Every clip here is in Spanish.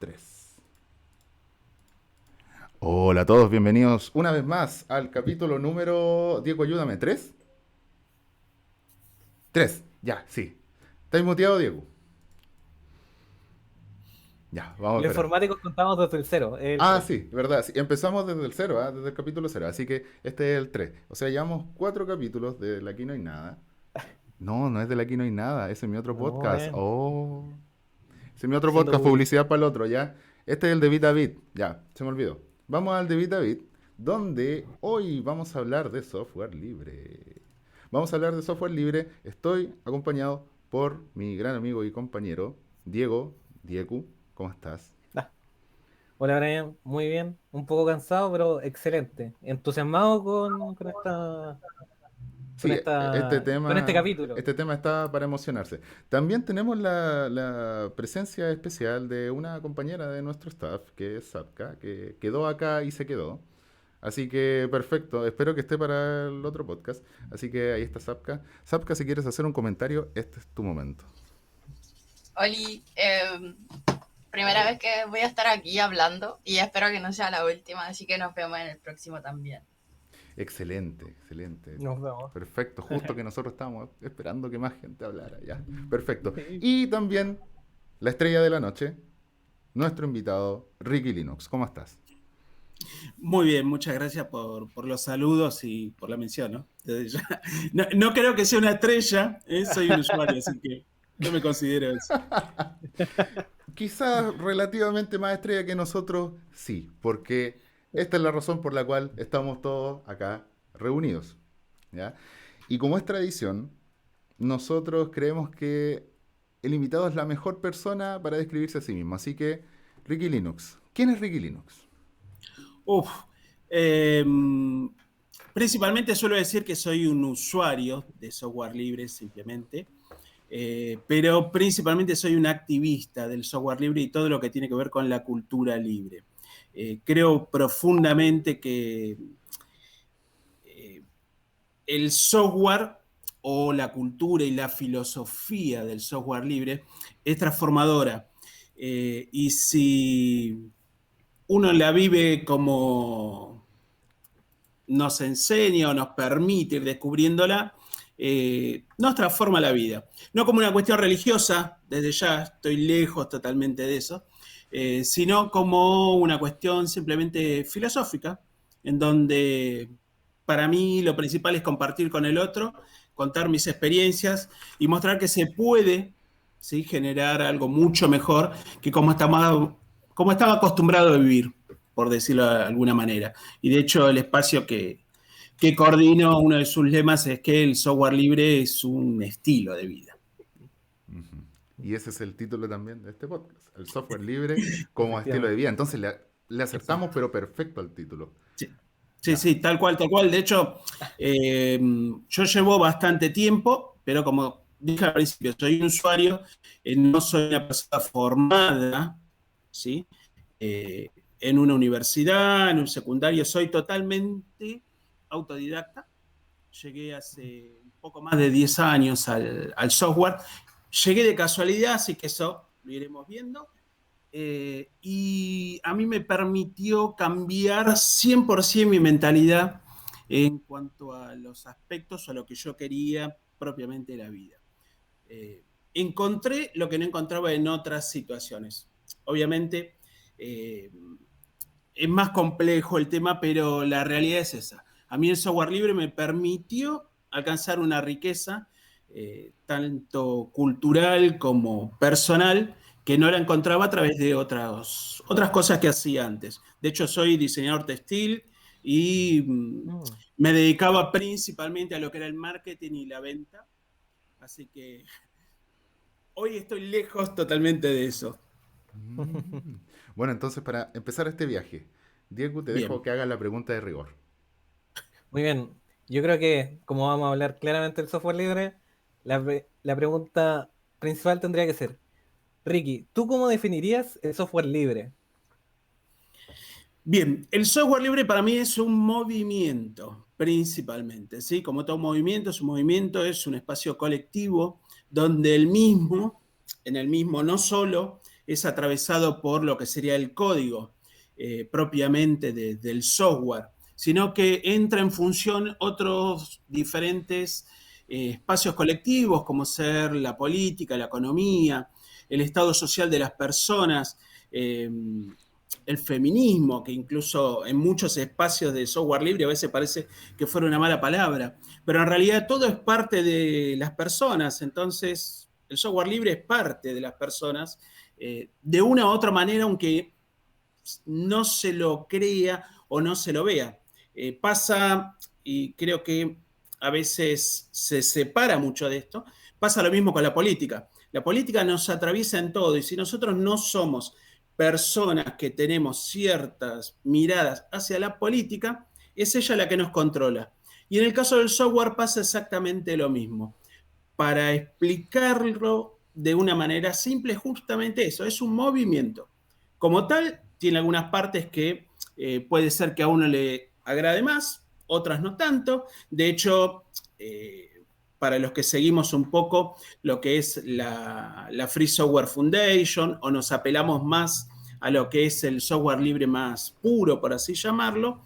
Tres. Hola a todos, bienvenidos una vez más al capítulo número... Diego, ayúdame, ¿tres? Tres, ya, sí. ¿Estáis muteado, Diego? Ya, vamos a Los esperar. informáticos contamos desde el cero, es el Ah, 3. sí, verdad. Sí, empezamos desde el cero, desde el capítulo cero. Así que este es el 3. O sea, llevamos cuatro capítulos de Aquí no hay nada. No, no es de Aquí no hay nada. Ese es mi otro No, podcast. Oh. Ese es mi otro haciendo podcast, publicidad. publicidad para el otro, ¿ya? Este es el de Bit a Bit. Ya, se me olvidó. Vamos al de Bit a Bit, donde hoy vamos a hablar de software libre. Vamos a hablar de software libre. Estoy acompañado por mi gran amigo y compañero, Diego. Diego, ¿cómo estás? Ah, hola Brian, muy bien. Un poco cansado, pero excelente. Entusiasmado con Sí, con este capítulo. este tema está para emocionarse. También tenemos la presencia especial de una compañera de nuestro staff, que es Sapka, que quedó acá y se quedó. Así que perfecto, espero que esté para el otro podcast. Así que ahí está Sapka. Sapka, si quieres hacer un comentario, este es tu momento. Oli, primera vez que voy a estar aquí hablando y espero que no sea la última, así que nos vemos en el próximo también. Excelente, excelente. Nos vemos. Perfecto, justo que nosotros estábamos esperando que más gente hablara ya. Perfecto. Sí. Y también la estrella de la noche, nuestro invitado, Ricky Linux. ¿Cómo estás? Muy bien, muchas gracias por los saludos y por la mención, ¿no? Desde ya. No, no creo que sea una estrella, soy un usuario, así que no me considero eso. Quizás relativamente más estrella que nosotros, sí, porque esta es la razón por la cual estamos todos acá reunidos, ¿ya? Y como es tradición, nosotros creemos que el invitado es la mejor persona para describirse a sí mismo. Así que, Ricky Linux. ¿Quién es Ricky Linux? Uf, eh, principalmente suelo decir que soy un usuario de software libre simplemente, pero principalmente soy un activista del software libre y todo lo que tiene que ver con la cultura libre. Creo profundamente que eh, el software o la cultura y la filosofía del software libre es transformadora. Y si uno la vive como nos enseña o nos permite ir descubriéndola, nos transforma la vida. No como una cuestión religiosa, desde ya estoy lejos totalmente de eso, sino como una cuestión simplemente filosófica, en donde para mí lo principal es compartir con el otro, contar mis experiencias y mostrar que se puede, ¿sí?, generar algo mucho mejor que como estaba acostumbrado a vivir, por decirlo de alguna manera. Y de hecho el espacio que coordino, uno de sus lemas es que el software libre es un estilo de vida. Ujú. Y ese es el título también de este podcast, el software libre como estilo de Efectivamente. vida. Entonces le acertamos, Exacto. pero perfecto al título. Sí, sí, Ya. sí, tal cual, tal cual. De hecho, yo llevo bastante tiempo, pero como dije al principio, soy un usuario, no soy una persona formada, ¿sí? Eh, en una universidad, en un secundario, soy totalmente autodidacta. Llegué hace un poco más de 10 años al software. Llegué de casualidad, así que eso lo iremos viendo. Y a mí me permitió cambiar 100% mi mentalidad en cuanto a los aspectos o a lo que yo quería propiamente de la vida. Encontré lo que no encontraba en otras situaciones. Obviamente, eh, es más complejo el tema, pero la realidad es esa. A mí el software libre me permitió alcanzar una riqueza tanto cultural como personal que no la encontraba a través de otras cosas que hacía antes. De hecho, soy diseñador textil y Mm. me dedicaba principalmente a lo que era el marketing y la venta. Así que hoy estoy lejos totalmente de eso. Mm. Bueno, entonces para empezar este viaje, Diego, te dejo Bien. que hagas la pregunta de rigor. Muy bien. Yo creo que, como vamos a hablar claramente del software libre, la pregunta principal tendría que ser, Ricky, ¿tú cómo definirías el software libre? Bien, el software libre para mí es un movimiento, principalmente, ¿sí? Como todo movimiento, su movimiento es un espacio colectivo donde en el mismo no solo es atravesado por lo que sería el código propiamente del software, sino que entra en función otros diferentes espacios colectivos, como ser la política, la economía, el estado social de las personas, el feminismo, que incluso en muchos espacios de software libre a veces parece que fuera una mala palabra, pero en realidad todo es parte de las personas, entonces el software libre es parte de las personas de una u otra manera, aunque no se lo crea o no se lo vea. Pasa, y creo que a veces se separa mucho de esto, pasa lo mismo con la política. La política nos atraviesa en todo, y si nosotros no somos personas que tenemos ciertas miradas hacia la política, es ella la que nos controla. Y en el caso del software pasa exactamente lo mismo. Para explicarlo de una manera simple, justamente eso, es un movimiento. Como tal, tiene algunas partes que puede ser que a uno le agrade más, otras no tanto. De hecho, para los que seguimos un poco lo que es la Free Software Foundation, o nos apelamos más a lo que es el software libre más puro, por así llamarlo,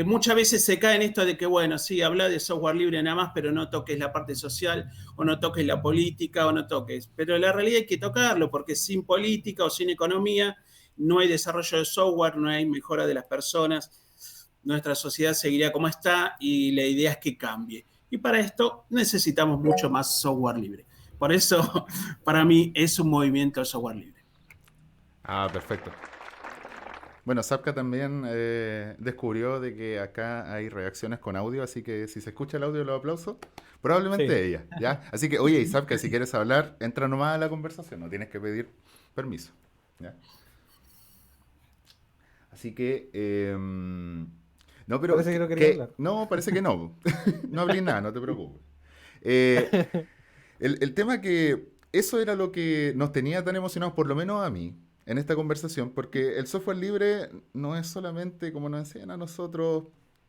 muchas veces se cae en esto de que, bueno, sí, habla de software libre nada más, pero no toques la parte social, o no toques la política, o no toques. Pero la realidad hay que tocarlo, porque sin política o sin economía no hay desarrollo de software, no hay mejora de las personas, nuestra sociedad seguiría como está, y la idea es que cambie. Y para esto necesitamos mucho más software libre. Por eso, para mí, es un movimiento de software libre. Ah, perfecto. Bueno, Sapka también descubrió de que acá hay reacciones con audio, así que si se escucha el audio de los aplausos, probablemente Sí. ella, ¿ya? Así que, oye, y Sapka, si quieres hablar, entra nomás a la conversación, no tienes que pedir permiso, ¿ya? Así que, no, pero, Parece que no quería hablar. no, parece que no. No hablé nada, no te preocupes. Eh, el tema que eso era lo que nos tenía tan emocionados, por lo menos a mí, en esta conversación, porque el software libre no es solamente, como nos enseñan a nosotros,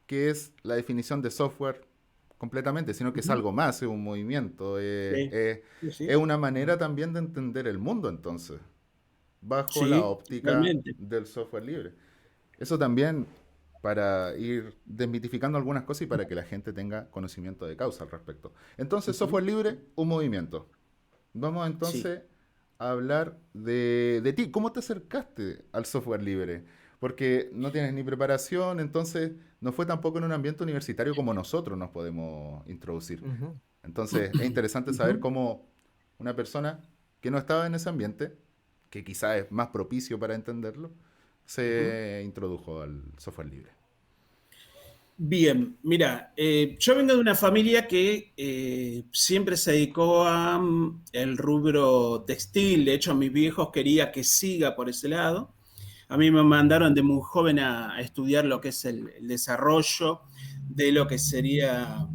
que es la definición de software completamente, sino que es algo más, es un movimiento, Sí, sí, es sí. una manera también de entender el mundo, entonces, bajo la Sí, óptica totalmente. del software libre. Eso también para ir desmitificando algunas cosas y para que la gente tenga conocimiento de causa al respecto. Entonces, Ujú. software libre, un movimiento. Vamos Sí. entonces a hablar de ti. ¿Cómo te acercaste al software libre? Porque no tienes ni preparación, entonces no fue tampoco en un ambiente universitario como nosotros nos podemos introducir. Ujú. Entonces es interesante saber Ujú. cómo una persona que no estaba en ese ambiente, que quizás es más propicio para entenderlo, Ujú. se introdujo al software libre. Bien, mira, yo vengo de una familia que siempre se dedicó a el rubro textil. De hecho, mis viejos querían que siga por ese lado. A mí me mandaron de muy joven a estudiar lo que es el desarrollo de lo que sería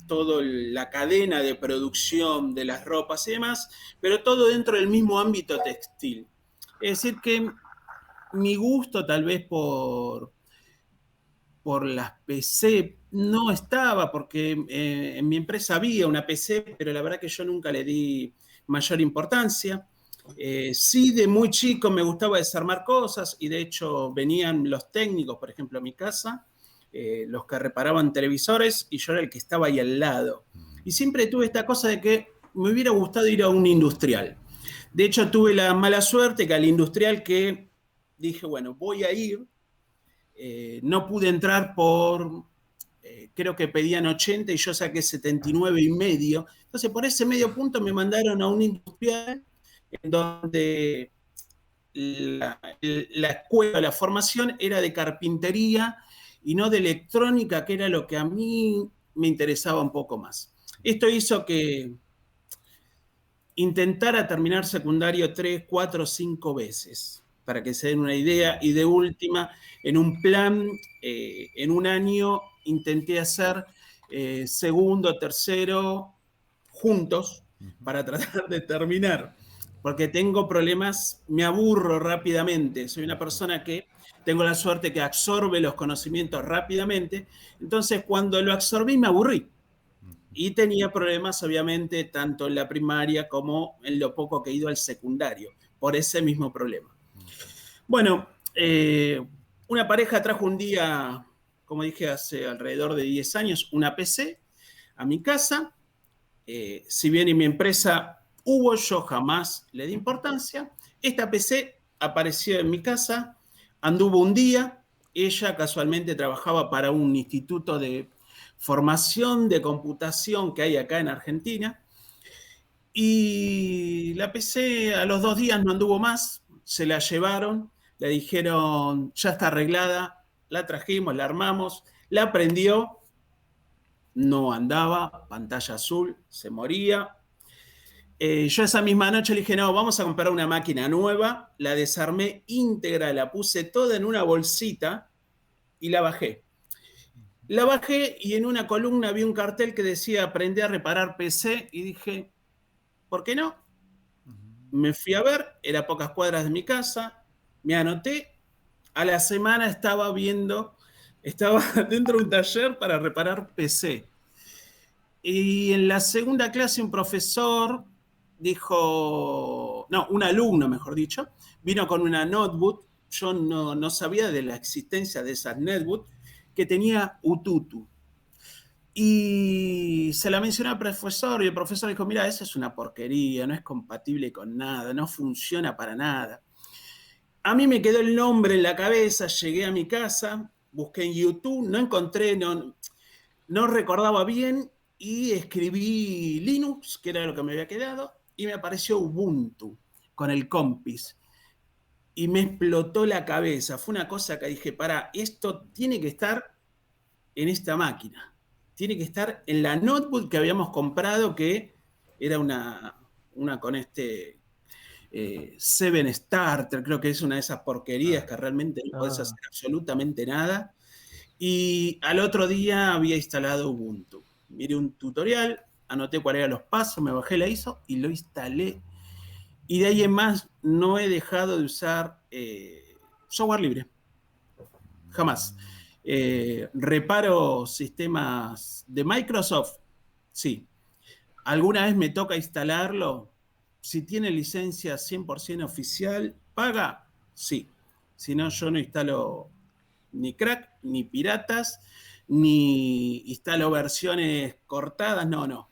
toda la cadena de producción de las ropas y demás, pero todo dentro del mismo ámbito textil. Es decir, que mi gusto tal vez por las PC no estaba, porque en mi empresa había una PC, pero la verdad que yo nunca le di mayor importancia. Sí, de muy chico me gustaba desarmar cosas, y de hecho venían los técnicos, por ejemplo, a mi casa, los que reparaban televisores, y yo era el que estaba ahí al lado. Y siempre tuve esta cosa de que me hubiera gustado ir a un industrial. De hecho, tuve la mala suerte que al industrial que dije, bueno, voy a ir, no pude entrar creo que pedían 80 y yo saqué 79,5. Entonces, por ese medio punto me mandaron a un industrial en donde la escuela, la formación era de carpintería y no de electrónica, que era lo que a mí me interesaba un poco más. Esto hizo que intentara terminar secundario 3, 4, 5 veces, para que se den una idea, y de última, en un plan, en un año intenté hacer segundo, tercero, juntos, Ujú. para tratar de terminar, porque tengo problemas, me aburro rápidamente, soy una persona que tengo la suerte que absorbe los conocimientos rápidamente, entonces cuando lo absorbí me aburrí. Y tenía problemas, obviamente, tanto en la primaria como en lo poco que he ido al secundario. por ese mismo problema. Bueno, una pareja trajo un día, como dije, hace alrededor de 10 años, una PC a mi casa. Si bien en mi empresa hubo, yo jamás le di importancia. Esta PC apareció en mi casa, anduvo un día. Ella casualmente trabajaba para un instituto de formación de computación que hay acá en Argentina. Y la PC a los 2 días no anduvo más, se la llevaron, le dijeron, ya está arreglada, la trajimos, la armamos, la prendió, no andaba, pantalla azul, se moría. Yo esa misma noche le dije, no, vamos a comprar una máquina nueva, la desarmé íntegra, la puse toda en una bolsita y la bajé. La bajé y en una columna vi un cartel que decía, aprendí a reparar PC y dije, ¿por qué no? Me fui a ver, era a pocas cuadras de mi casa, me anoté, a la semana estaba dentro de un taller para reparar PC. Y en la segunda clase un profesor dijo, no, un alumno, mejor dicho, vino con una notebook, yo no sabía de la existencia de esa netbook, que tenía Ututu. Y se la mencionó al profesor y el profesor dijo, mira, esa es una porquería, no es compatible con nada, no funciona para nada. A mí me quedó el nombre en la cabeza, llegué a mi casa, busqué en YouTube, no encontré, no recordaba bien y escribí Linux, que era lo que me había quedado, y me apareció Ubuntu con el Compis. Y me explotó la cabeza. Fue una cosa que dije, para, esto tiene que estar en esta máquina. Tiene que estar en la notebook que habíamos comprado, que era una con Seven Starter, creo que es una de esas porquerías que realmente no podés hacer absolutamente nada. Y al otro día había instalado Ubuntu. Miré un tutorial, anoté cuáles eran los pasos, me bajé la ISO y lo instalé. Y de ahí en más no he dejado de usar software libre. Jamás. Reparo sistemas de Microsoft, sí. ¿Alguna vez me toca instalarlo? Si tiene licencia 100% oficial, ¿paga? Sí. Si no, yo no instalo ni crack, ni piratas, ni instalo versiones cortadas, no.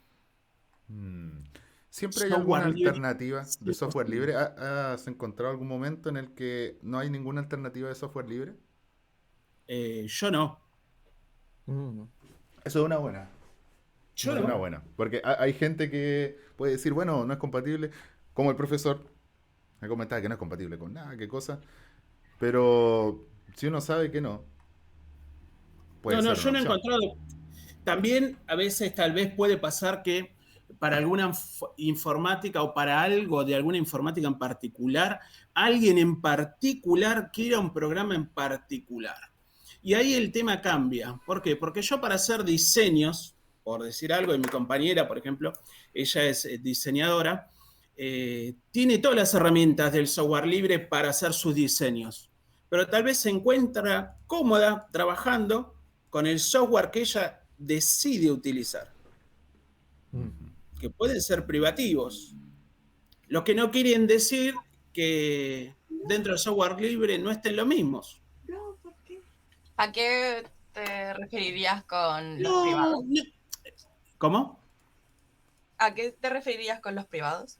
¿Siempre hay alguna Software libre, alternativa de software 100%. libre? ¿Has encontrado algún momento en el que no hay ninguna alternativa de software libre? Yo no. Eso es una buena. Yo Es una no. buena. Porque hay gente que puede decir, bueno, no es compatible, como el profesor me comentaba que no es compatible con nada, qué cosa. Pero si uno sabe que no, puede No, ser una yo no he opción. encontrado. También a veces tal vez puede pasar que para alguna informática o para algo de alguna informática en particular, alguien en particular quiera un programa en particular. Y ahí el tema cambia. ¿Por qué? Porque yo para hacer diseños, por decir algo, y mi compañera, por ejemplo, ella es diseñadora, tiene todas las herramientas del software libre para hacer sus diseños, pero tal vez se encuentra cómoda trabajando con el software que ella decide utilizar, que pueden ser privativos, lo que no quieren decir que dentro del software libre no estén los mismos. ¿A qué te referirías con los No, privados? ¿cómo? ¿A qué te referirías con los privados?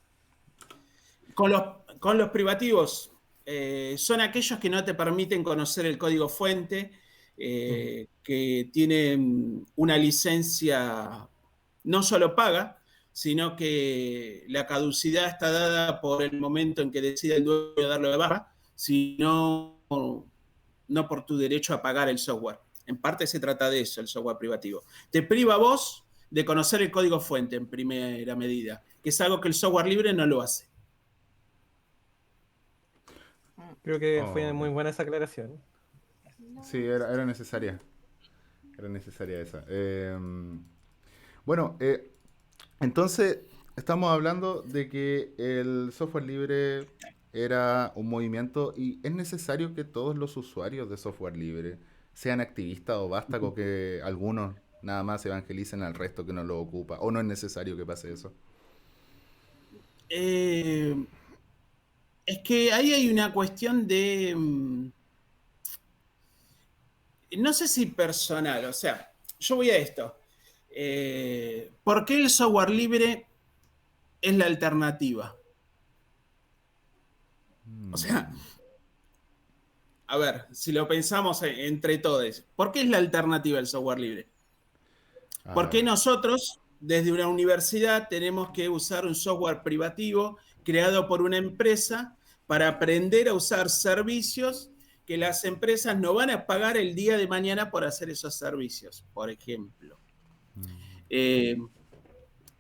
Con los privativos, son aquellos que no te permiten conocer el código fuente, que tienen una licencia no solo paga, sino que la caducidad está dada por el momento en que decide el dueño darlo de baja, sino no por tu derecho a pagar el software. En parte se trata de eso, el software privativo. Te priva a vos de conocer el código fuente en primera medida, que es algo que el software libre no lo hace. Creo que fue Oh, muy buena esa aclaración. sí, era necesaria. Era necesaria esa. Bueno, entonces estamos hablando de que el software libre era un movimiento y es necesario que todos los usuarios de software libre sean activistas o basta con que algunos nada más evangelicen al resto que no lo ocupa o no es necesario que pase eso. Eh, Es que ahí hay una cuestión de, no sé si personal, o sea, yo voy a esto. ¿Por qué el software libre es la alternativa? O sea, a ver, si lo pensamos entre todos, ¿por qué es la alternativa el software libre? A ¿Por qué ver. nosotros, desde una universidad, tenemos que usar un software privativo creado por una empresa para aprender a usar servicios que las empresas no van a pagar el día de mañana por hacer esos servicios, por ejemplo? Eh,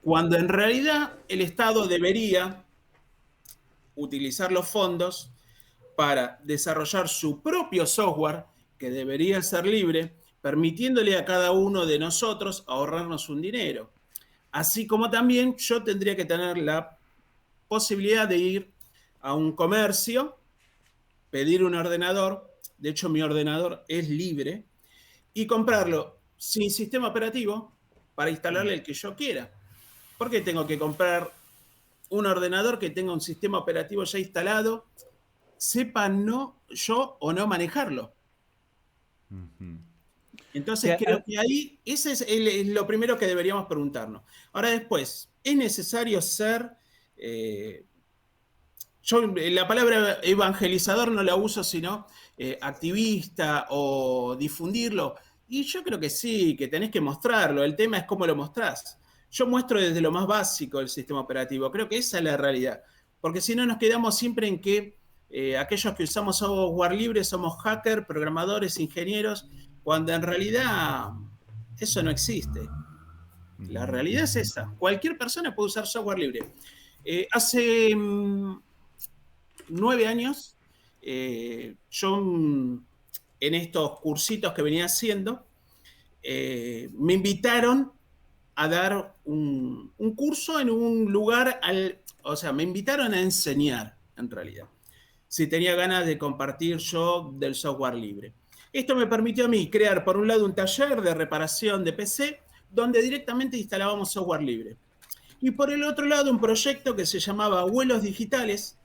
Cuando en realidad el Estado debería utilizar los fondos para desarrollar su propio software, que debería ser libre, permitiéndole a cada uno de nosotros ahorrarnos un dinero. Así como también yo tendría que tener la posibilidad de ir a un comercio, pedir un ordenador, de hecho mi ordenador es libre, y comprarlo sin sistema operativo para instalarle el que yo quiera. ¿Por qué tengo que comprar un ordenador que tenga un sistema operativo ya instalado, sepa no yo o no manejarlo? Ujú. Sí, Entonces creo que ahí ese es lo primero que deberíamos preguntarnos. Ahora después, ¿es necesario ser... yo la palabra evangelizador no la uso, sino activista o difundirlo? Y yo creo que sí, que tenés que mostrarlo. El tema es cómo lo mostrás. Yo muestro desde lo más básico el sistema operativo. Creo que esa es la realidad. Porque si no nos quedamos siempre en que aquellos que usamos software libre somos hackers, programadores, ingenieros, cuando en realidad eso no existe. La realidad es esa. Cualquier persona puede usar software libre. Hace 9 años, yo en estos cursitos que venía haciendo, me invitaron a dar un curso en un lugar, o sea, me invitaron a enseñar, en realidad, si tenía ganas de compartir yo del software libre. Esto me permitió a mí crear, por un lado, un taller de reparación de PC, donde directamente instalábamos software libre. Y por el otro lado, un proyecto que se llamaba Abuelos Digitales,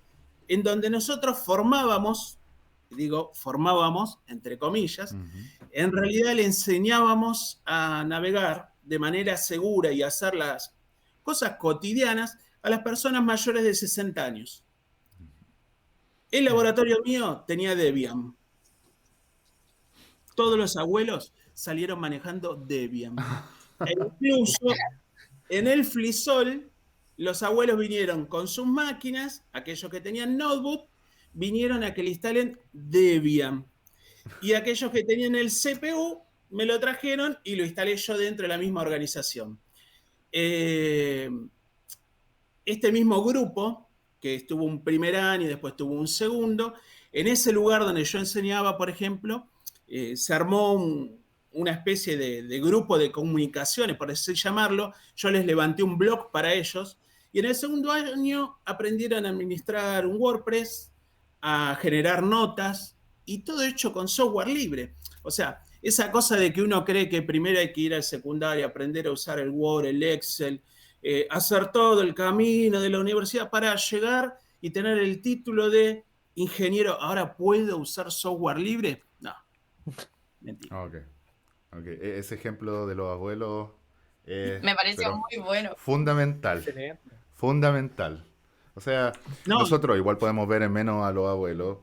en donde nosotros formábamos, digo, formábamos, entre comillas, Ujú. en realidad le enseñábamos a navegar de manera segura y hacer las cosas cotidianas a las personas mayores de 60 años. El laboratorio mío tenía Debian. Todos los abuelos salieron manejando Debian. E incluso en el Flisol, los abuelos vinieron con sus máquinas, aquellos que tenían notebook, vinieron a que le instalen Debian. Y aquellos que tenían el CPU, me lo trajeron y lo instalé yo dentro de la misma organización. Eh, este mismo grupo, que estuvo un primer año y después tuvo un segundo, en ese lugar donde yo enseñaba, por ejemplo, se armó una especie de grupo de comunicaciones, por así llamarlo. Yo les levanté un blog para ellos y en el segundo año aprendieron a administrar un WordPress, a generar notas y todo hecho con software libre. O sea, esa cosa de que uno cree que primero hay que ir al secundario, aprender a usar el Word, el Excel, hacer todo el camino de la universidad para llegar y tener el título de ingeniero. ¿Ahora puedo usar software libre? No, mentira. Ok, ok. Ese ejemplo de los abuelos es, Me pareció pero muy bueno. fundamental, excelente. fundamental. O sea, No, nosotros igual podemos ver en menos a los abuelos,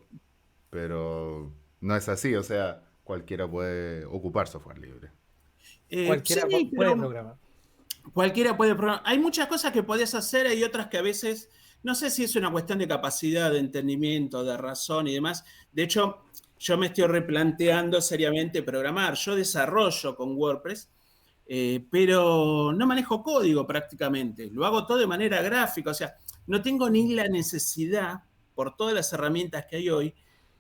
pero no es así. O sea, cualquiera puede ocupar software libre. Cualquiera sí, puede pero programar. cualquiera puede programar. Hay muchas cosas que podés hacer, hay otras que a veces, no sé si es una cuestión de capacidad, de entendimiento, de razón y demás. De hecho, yo me estoy replanteando seriamente programar. Yo desarrollo con WordPress, pero no manejo código prácticamente. Lo hago todo de manera gráfica. O sea, no tengo ni la necesidad, por todas las herramientas que hay hoy,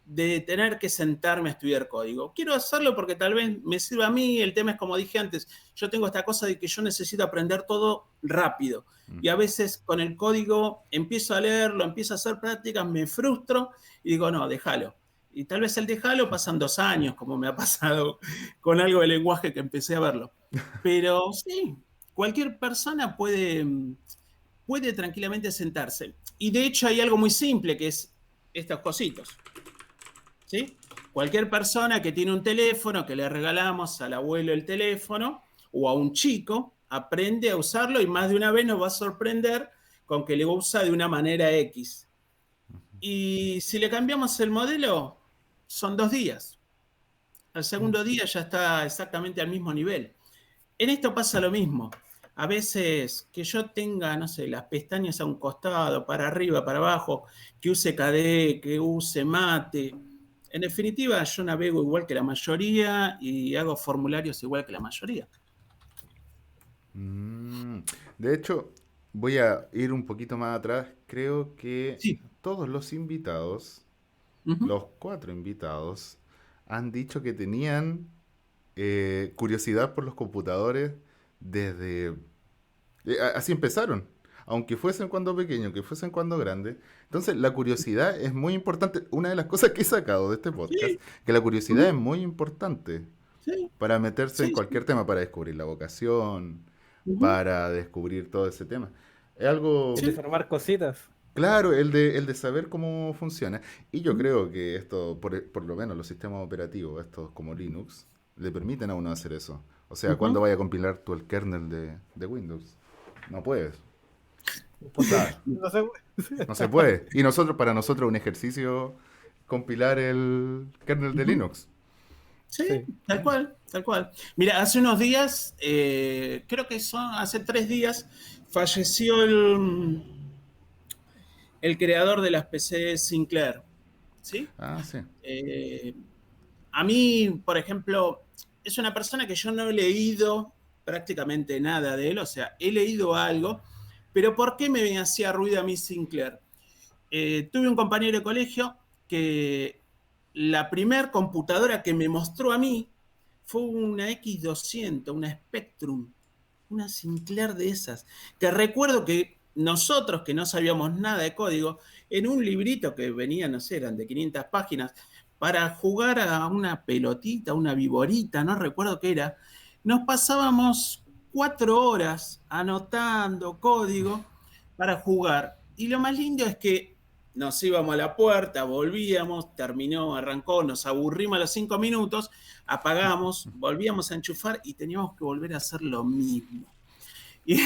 de tener que sentarme a estudiar código. Quiero hacerlo porque tal vez me sirva a mí. El tema es, como dije antes, yo tengo esta cosa de que yo necesito aprender todo rápido. Y a veces con el código empiezo a leerlo, empiezo a hacer prácticas, me frustro y digo, no, déjalo. Y tal vez el déjalo pasan 2 años, como me ha pasado con algo de lenguaje que empecé a verlo. Pero sí, cualquier persona puede tranquilamente sentarse. Y de hecho hay algo muy simple, que es estos cositos, ¿sí? Cualquier persona que tiene un teléfono, que le regalamos al abuelo el teléfono, o a un chico, aprende a usarlo y más de una vez nos va a sorprender con que lo usa de una manera X. Y si le cambiamos el modelo, son 2 días. Al segundo día ya está exactamente al mismo nivel. En esto pasa lo mismo. A veces que yo tenga, no sé, las pestañas a un costado, para arriba, para abajo, que use KDE, que use Mate. En definitiva, yo navego igual que la mayoría y hago formularios igual que la mayoría. De hecho, voy a ir un poquito más atrás. Creo que Sí. todos los invitados, Ujú. los 4 invitados, han dicho que tenían curiosidad por los computadores desde... así empezaron. Aunque fuesen cuando pequeños, que fuesen cuando grandes. Entonces, la curiosidad es muy importante. Una de las cosas que he sacado de este podcast, Sí. que la curiosidad es Ujú. muy importante Sí. para meterse en Sí, sí. cualquier tema, para descubrir la vocación, Ujú. para descubrir todo ese tema. Es algo, El Sí. desarmar cositas. claro, el de saber cómo funciona. Y yo Ujú. creo que esto, por lo menos los sistemas operativos, estos como Linux, le permiten a uno hacer eso. O sea, cuando Ujú. vaya a compilar tú el kernel de Windows, no puedes. O Imposible. sea, No sé. no se puede. Y nosotros, para nosotros, un ejercicio compilar el kernel de Ujú. Linux. Sí, Sí. tal cual, tal cual. Mira, hace unos días, creo que son hace 3 días, falleció el creador de las PC Sinclair, ¿sí? Ah, sí. Eh, a mí, por ejemplo, es una persona que yo no he leído prácticamente nada de él, o sea, he leído algo, pero ¿por qué me hacía ruido a mí Sinclair? Tuve un compañero de colegio que la primer computadora que me mostró a mí fue una X200, una Spectrum, una Sinclair de esas, que recuerdo que nosotros, que no sabíamos nada de código, en un librito que venía, no sé, eran de 500 páginas, para jugar a una pelotita, una viborita, no recuerdo qué era, nos pasábamos 4 horas anotando código para jugar. Y lo más lindo es que nos íbamos a la puerta, volvíamos, terminó, arrancó, nos aburrimos a los 5 minutos, apagamos, volvíamos a enchufar y teníamos que volver a hacer lo mismo. Y,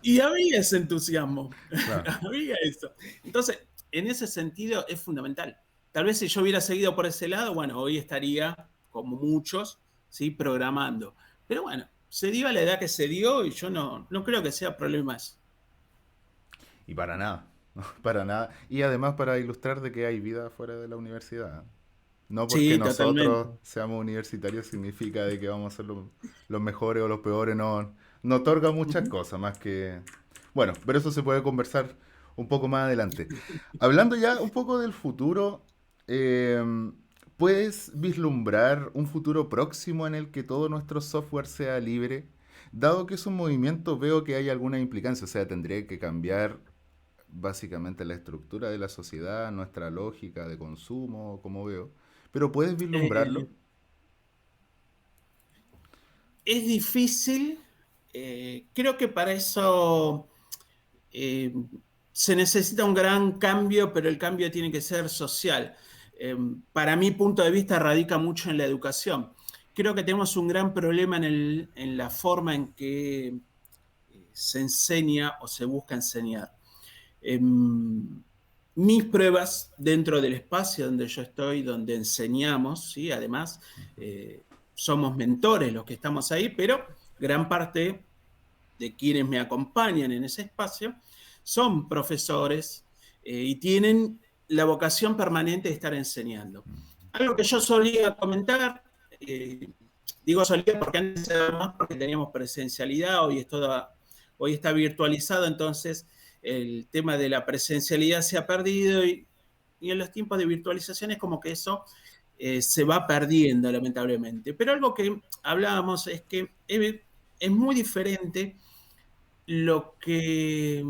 y había ese entusiasmo, Claro. había eso. Entonces, en ese sentido es fundamental. Tal vez si yo hubiera seguido por ese lado, bueno, hoy estaría, como muchos, ¿sí? Programando. Pero bueno, se dio a la edad que se dio y yo no creo que sea problema eso. Y para nada, no, para nada. Y además para ilustrar de que hay vida fuera de la universidad. No porque Sí, totalmente. nosotros seamos universitarios significa de que vamos a ser los mejores o los peores. No, no otorga muchas Ujú. cosas más que... Bueno, pero eso se puede conversar un poco más adelante. Hablando ya un poco del futuro, eh, ¿puedes vislumbrar un futuro próximo en el que todo nuestro software sea libre? Dado que es un movimiento, veo que hay alguna implicancia, o sea, tendría que cambiar básicamente la estructura de la sociedad, nuestra lógica de consumo, como veo. Pero puedes Eh, vislumbrarlo. es difícil, creo que para eso eh, se necesita un gran cambio, pero el cambio tiene que ser social. Para mi punto de vista radica mucho en la educación. Creo que tenemos un gran problema en la forma en que se enseña o se busca enseñar. Mis pruebas dentro del espacio donde yo estoy, donde enseñamos, ¿sí? Además, somos mentores los que estamos ahí, pero gran parte de quienes me acompañan en ese espacio son profesores y tienen la vocación permanente de estar enseñando. Algo que yo solía comentar, eh, digo solía porque antes era más porque teníamos presencialidad, hoy está virtualizado, entonces el tema de la presencialidad se ha perdido y en los tiempos de virtualización es como que eso se va perdiendo lamentablemente. Pero algo que hablábamos es que es muy diferente lo que,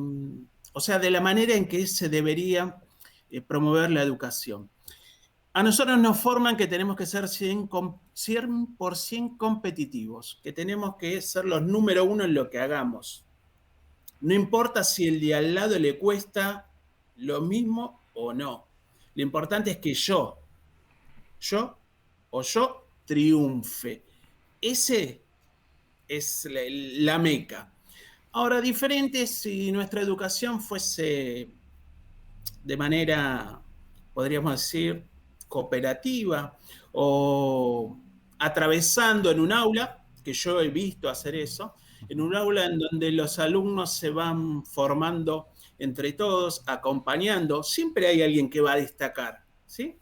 o sea, de la manera en que se debería promover la educación. A nosotros nos forman que tenemos que ser 100% competitivos, que tenemos que ser los número uno en lo que hagamos. No importa si el de al lado le cuesta lo mismo o no. Lo importante es que yo triunfe. Ese es la meca. Ahora, diferente si nuestra educación fuese de manera, podríamos decir, cooperativa o atravesando en un aula, que yo he visto hacer eso, en un aula en donde los alumnos se van formando entre todos, acompañando, siempre hay alguien que va a destacar, ¿sí?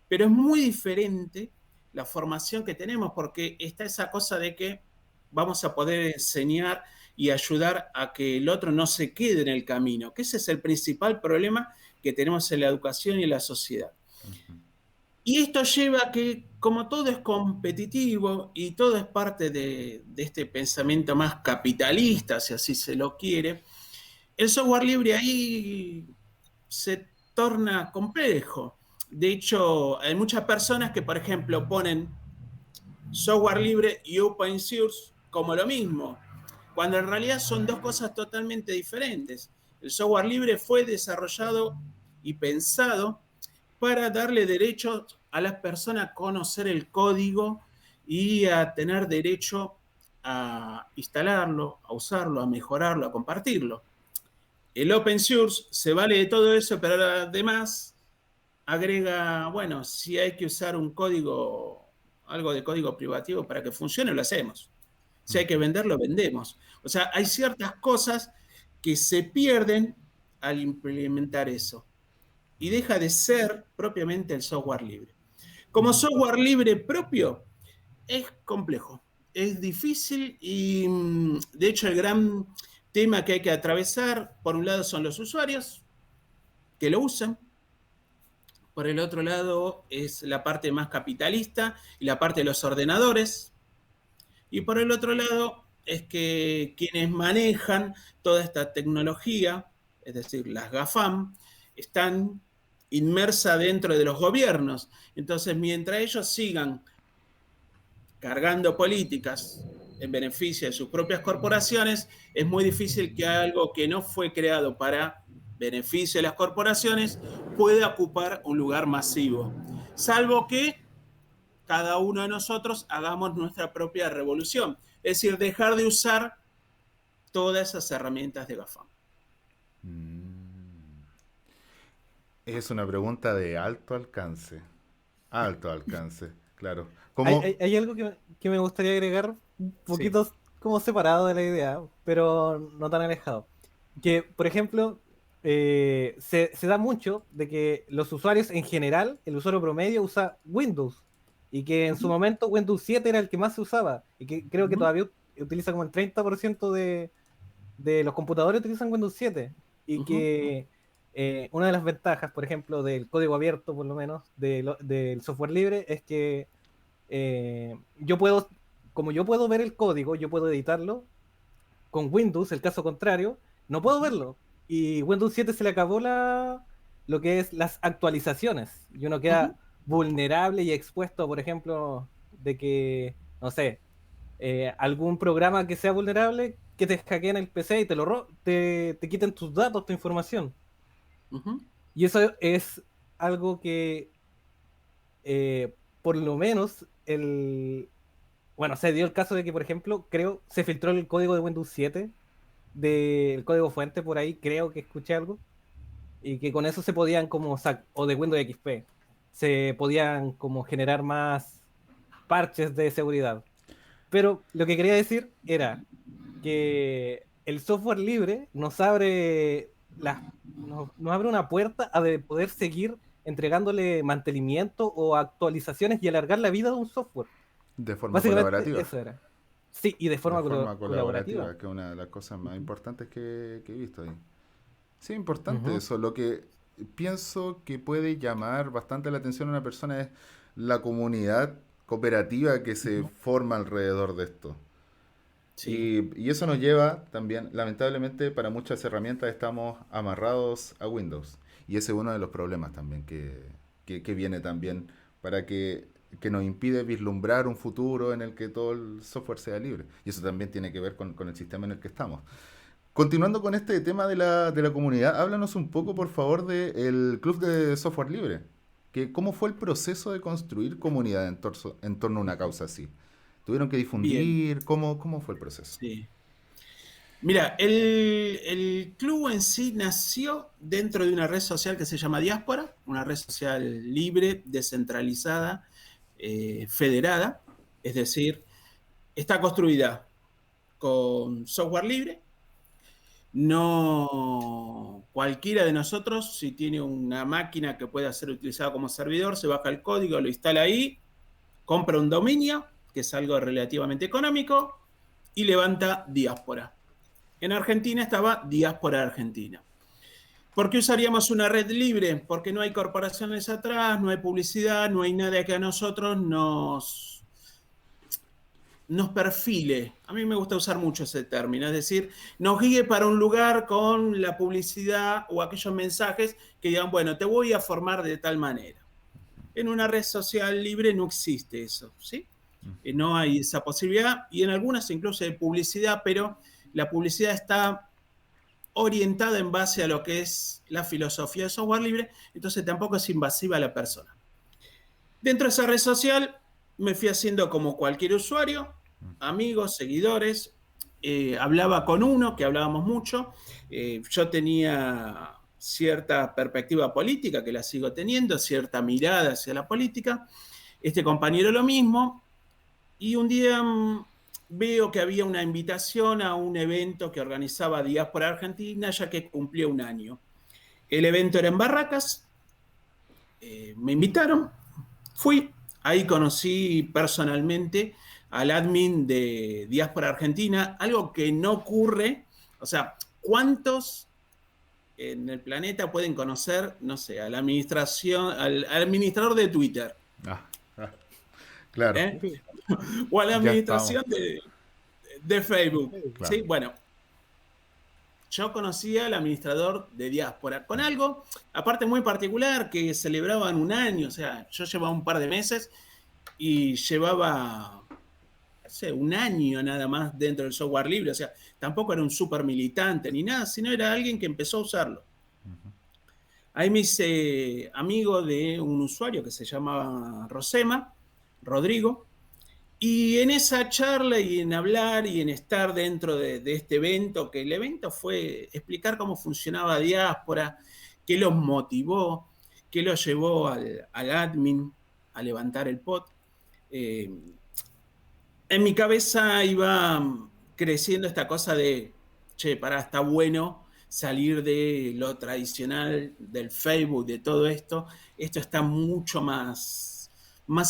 Pero es muy diferente la formación que tenemos porque está esa cosa de que vamos a poder enseñar y ayudar a que el otro no se quede en el camino, que ese es el principal problema que tenemos en la educación y en la sociedad. Ujú. Y esto lleva a que, como todo es competitivo y todo es parte de este pensamiento más capitalista, si así se lo quiere, el software libre ahí se torna complejo. De hecho, hay muchas personas que, por ejemplo, ponen software libre y open source como lo mismo, cuando en realidad son dos cosas totalmente diferentes. El software libre fue desarrollado y pensado para darle derechos a las personas a conocer el código y a tener derecho a instalarlo, a usarlo, a mejorarlo, a compartirlo. El open source se vale de todo eso, pero además agrega, bueno, si hay que usar un código, algo de código privativo para que funcione, lo hacemos. Si hay que venderlo, vendemos. O sea, hay ciertas cosas que se pierden al implementar eso y deja de ser propiamente el software libre. Como software libre propio, es complejo, es difícil y de hecho el gran tema que hay que atravesar, por un lado son los usuarios que lo usan, por el otro lado es la parte más capitalista y la parte de los ordenadores, y por el otro lado es que quienes manejan toda esta tecnología, es decir, las GAFAM, están inmersas dentro de los gobiernos. Entonces, mientras ellos sigan cargando políticas en beneficio de sus propias corporaciones, es muy difícil que algo que no fue creado para beneficio de las corporaciones pueda ocupar un lugar masivo. Salvo que cada uno de nosotros hagamos nuestra propia revolución. Es decir, dejar de usar todas esas herramientas de GAFAM. Mm. Es una pregunta de alto alcance. Alto alcance, claro. ¿Cómo? Hay algo que me gustaría agregar un Sí. poquito como separado de la idea, pero no tan alejado. Que, por ejemplo, se da mucho de que los usuarios en general, el usuario promedio usa Windows, y que en su Uh-huh. momento Windows 7 era el que más se usaba, y que creo que Uh-huh. todavía utiliza como el 30% de los computadores utilizan Windows 7, y Uh-huh. que una de las ventajas, por ejemplo, del código abierto, por lo menos, del software libre, es que yo puedo, como yo puedo ver el código, yo puedo editarlo. Con Windows, el caso contrario, no puedo Uh-huh. verlo. Y Windows 7 se le acabó lo que es las actualizaciones. Y uno Uh-huh. queda vulnerable y expuesto, por ejemplo, de que, no sé, algún programa que sea vulnerable, que te hackeen el PC y te quiten tus datos, tu información. Uh-huh. Y eso es algo que, por lo menos, bueno, se dio el caso de que, por ejemplo, creo, se filtró el código de Windows 7, del código fuente por ahí, creo que escuché algo, y que con eso se podían como, o de Windows XP, se podían como generar más parches de seguridad. Pero lo que quería decir era que el software libre nos abre una puerta a de poder seguir entregándole mantenimiento o actualizaciones y alargar la vida de un software. De forma Básicamente colaborativa. eso era. Sí, y de De forma forma colaborativa. colaborativa, que es una de las cosas más importantes que he visto ahí. Sí, importante Ujú. eso. Lo que pienso que puede llamar bastante la atención a una persona es la comunidad cooperativa que se Uh-huh. forma alrededor de esto. Sí. Y eso nos lleva también, lamentablemente, para muchas herramientas estamos amarrados a Windows. Y ese es uno de los problemas también que viene también para que nos impide vislumbrar un futuro en el que todo el software sea libre. Y eso también tiene que ver con el sistema en el que estamos. Continuando con este tema de la comunidad, háblanos un poco, por favor, del Club de Software Libre. ¿Cómo fue el proceso de construir comunidad en torno a una causa así? ¿Tuvieron que Bien, difundir? ¿Cómo fue el proceso? sí. Mira, el club en sí nació dentro de una red social que se llama Diáspora, una red social libre, descentralizada, federada, es decir, está construida con software libre. No cualquiera de nosotros, si tiene una máquina que pueda ser utilizada como servidor, se baja el código, lo instala ahí, compra un dominio, que es algo relativamente económico, y levanta Diáspora. En Argentina estaba Diáspora Argentina. ¿Por qué usaríamos una red libre? Porque no hay corporaciones atrás, no hay publicidad, no hay nada que a nosotros nos perfile. A mí me gusta usar mucho ese término, es decir, nos guíe para un lugar con la publicidad o aquellos mensajes que digan, bueno, te voy a formar de tal manera. En una red social libre no existe eso, ¿sí? No hay esa posibilidad y en algunas incluso hay publicidad, pero la publicidad está orientada en base a lo que es la filosofía de software libre, entonces tampoco es invasiva a la persona. Dentro de esa red social me fui haciendo como cualquier usuario, amigos, seguidores, hablaba con uno, que hablábamos mucho, yo tenía cierta perspectiva política, que la sigo teniendo, cierta mirada hacia la política, este compañero lo mismo, y un día veo que había una invitación a un evento que organizaba Diáspora Argentina, ya que cumplía un año. El evento era en Barracas, me invitaron, fui, ahí conocí personalmente al admin de Diáspora Argentina, algo que no ocurre, o sea, ¿cuántos en el planeta pueden conocer, no sé, a la administración, al administrador de Twitter? Ah, ah, claro, ¿Eh? O a la ya estamos. administración de Facebook. ¿Sí? Claro. Bueno, yo conocía al administrador de Diáspora con algo, aparte muy particular, que celebraban un año, o sea, yo llevaba un par de meses y llevaba, no sé, un año nada más dentro del software libre, o sea, tampoco era un súper militante ni nada, sino era alguien que empezó a usarlo. Ahí me hice amigo de un usuario que se llamaba Rosema, Rodrigo, y en esa charla y en hablar y en estar dentro de este evento, que el evento fue explicar cómo funcionaba Diáspora, qué los motivó, qué los llevó al admin a levantar el pod. En mi cabeza iba creciendo esta cosa de, che, pará, está bueno salir de lo tradicional, del Facebook, de todo esto. Esto está mucho más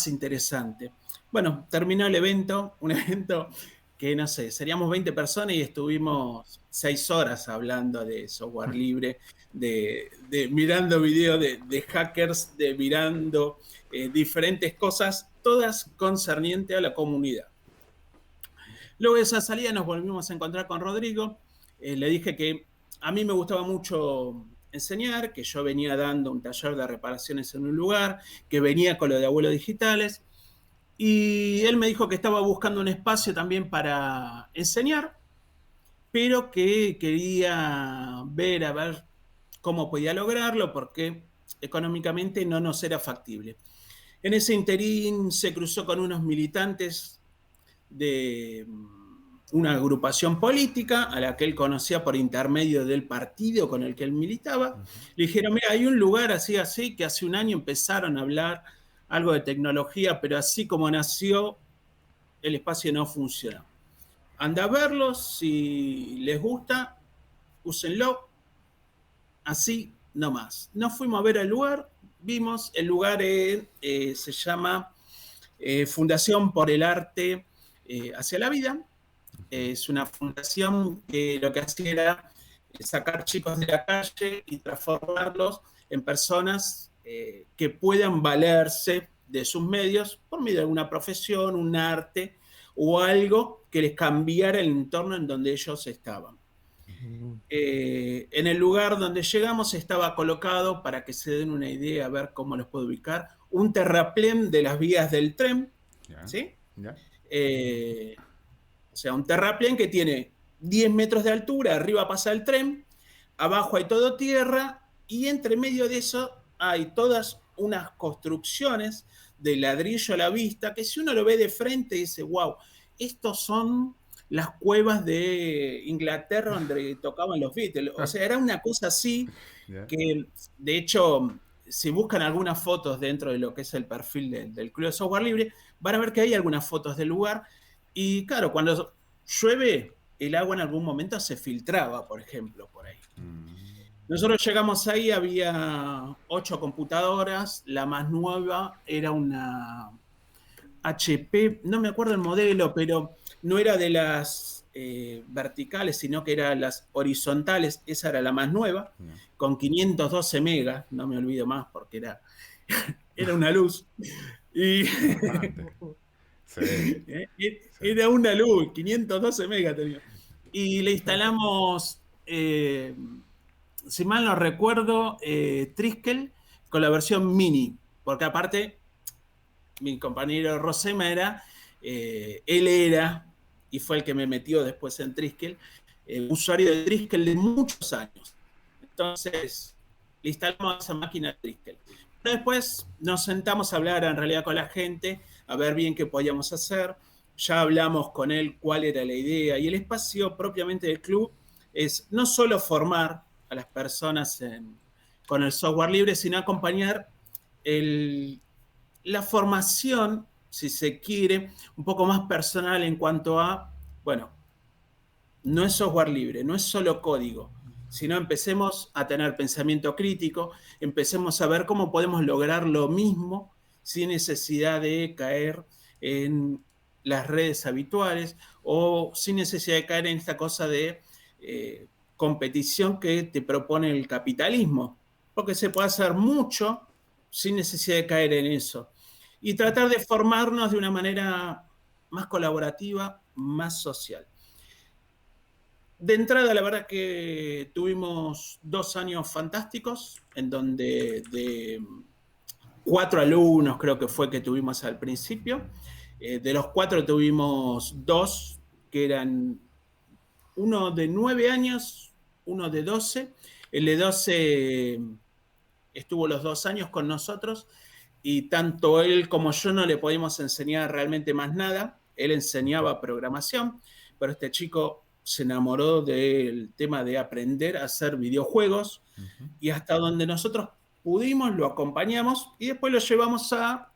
interesante. Bueno, terminó el evento, un evento que no sé, seríamos 20 personas y estuvimos 6 horas hablando de software libre, de mirando videos de hackers, de mirando diferentes cosas, todas concernientes a la comunidad. Luego de esa salida nos volvimos a encontrar con Rodrigo. Le dije que a mí me gustaba mucho enseñar, que yo venía dando un taller de reparaciones en un lugar, que venía con lo de abuelos digitales. Y él me dijo que estaba buscando un espacio también para enseñar, pero que quería ver a ver cómo podía lograrlo porque económicamente no nos era factible. En ese interín se cruzó con unos militantes de una agrupación política a la que él conocía por intermedio del partido con el que él militaba. Le dijeron, mira, hay un lugar así, así, que hace un año empezaron a hablar algo de tecnología, pero así como nació, el espacio no funciona. Anda a verlos, si les gusta, úsenlo, así nomás. Nos fuimos a ver el lugar, vimos, el lugar se llama Fundación por el Arte hacia la Vida. Es una fundación que lo que hacía era sacar chicos de la calle y transformarlos en personas que puedan valerse de sus medios por medio de alguna profesión, un arte o algo que les cambiara el entorno en donde ellos estaban. En el lugar donde llegamos estaba colocado, para que se den una idea, a ver cómo los puedo ubicar, un terraplén de las vías del tren, Ya, ¿sí? ya. O sea, un terraplén que tiene 10 metros de altura, arriba pasa el tren, abajo hay todo tierra y entre medio de eso hay todas unas construcciones de ladrillo a la vista que si uno lo ve de frente dice, wow, estos son las cuevas de Inglaterra donde tocaban los Beatles. O sea, era una cosa así que, de hecho, si buscan algunas fotos dentro de lo que es el perfil del Club de Software Libre, van a ver que hay algunas fotos del lugar. Y claro, cuando llueve, el agua en algún momento se filtraba, por ejemplo, por ahí. Nosotros llegamos ahí, había 8 computadoras, la más nueva era una HP, no me acuerdo el modelo, pero no era de las verticales, sino que eran las horizontales, esa era la más nueva, con 512 megas, no me olvido más porque era una luz. Y Sí. era una luz, 512 megas tenía. Y le instalamos, si mal no recuerdo, Triskel con la versión mini, porque aparte mi compañero Rosema él era, y fue el que me metió después en Triskel, usuario de Triskel de muchos años. Entonces, le instalamos esa máquina de Triskel. Pero después nos sentamos a hablar en realidad con la gente, a ver bien qué podíamos hacer. Ya hablamos con él cuál era la idea. Y el espacio propiamente del club es no solo formar a las personas con el software libre, sino acompañar la formación, si se quiere, un poco más personal en cuanto a, bueno, no es software libre, no es solo código, sino empecemos a tener pensamiento crítico, empecemos a ver cómo podemos lograr lo mismo sin necesidad de caer en las redes habituales o sin necesidad de caer en esta cosa de competición que te propone el capitalismo, porque se puede hacer mucho sin necesidad de caer en eso. Y tratar de formarnos de una manera más colaborativa, más social. De entrada, la verdad que tuvimos 2 años fantásticos, en donde de 4 alumnos creo que fue que tuvimos al principio. De los 4 tuvimos 2 que eran uno de 9 años, uno de 12. El de 12 estuvo los 2 años con nosotros y tanto él como yo no le podíamos enseñar realmente más nada. Él enseñaba programación, pero este chico se enamoró del tema de aprender a hacer videojuegos y hasta donde nosotros pudimos lo acompañamos y después lo llevamos a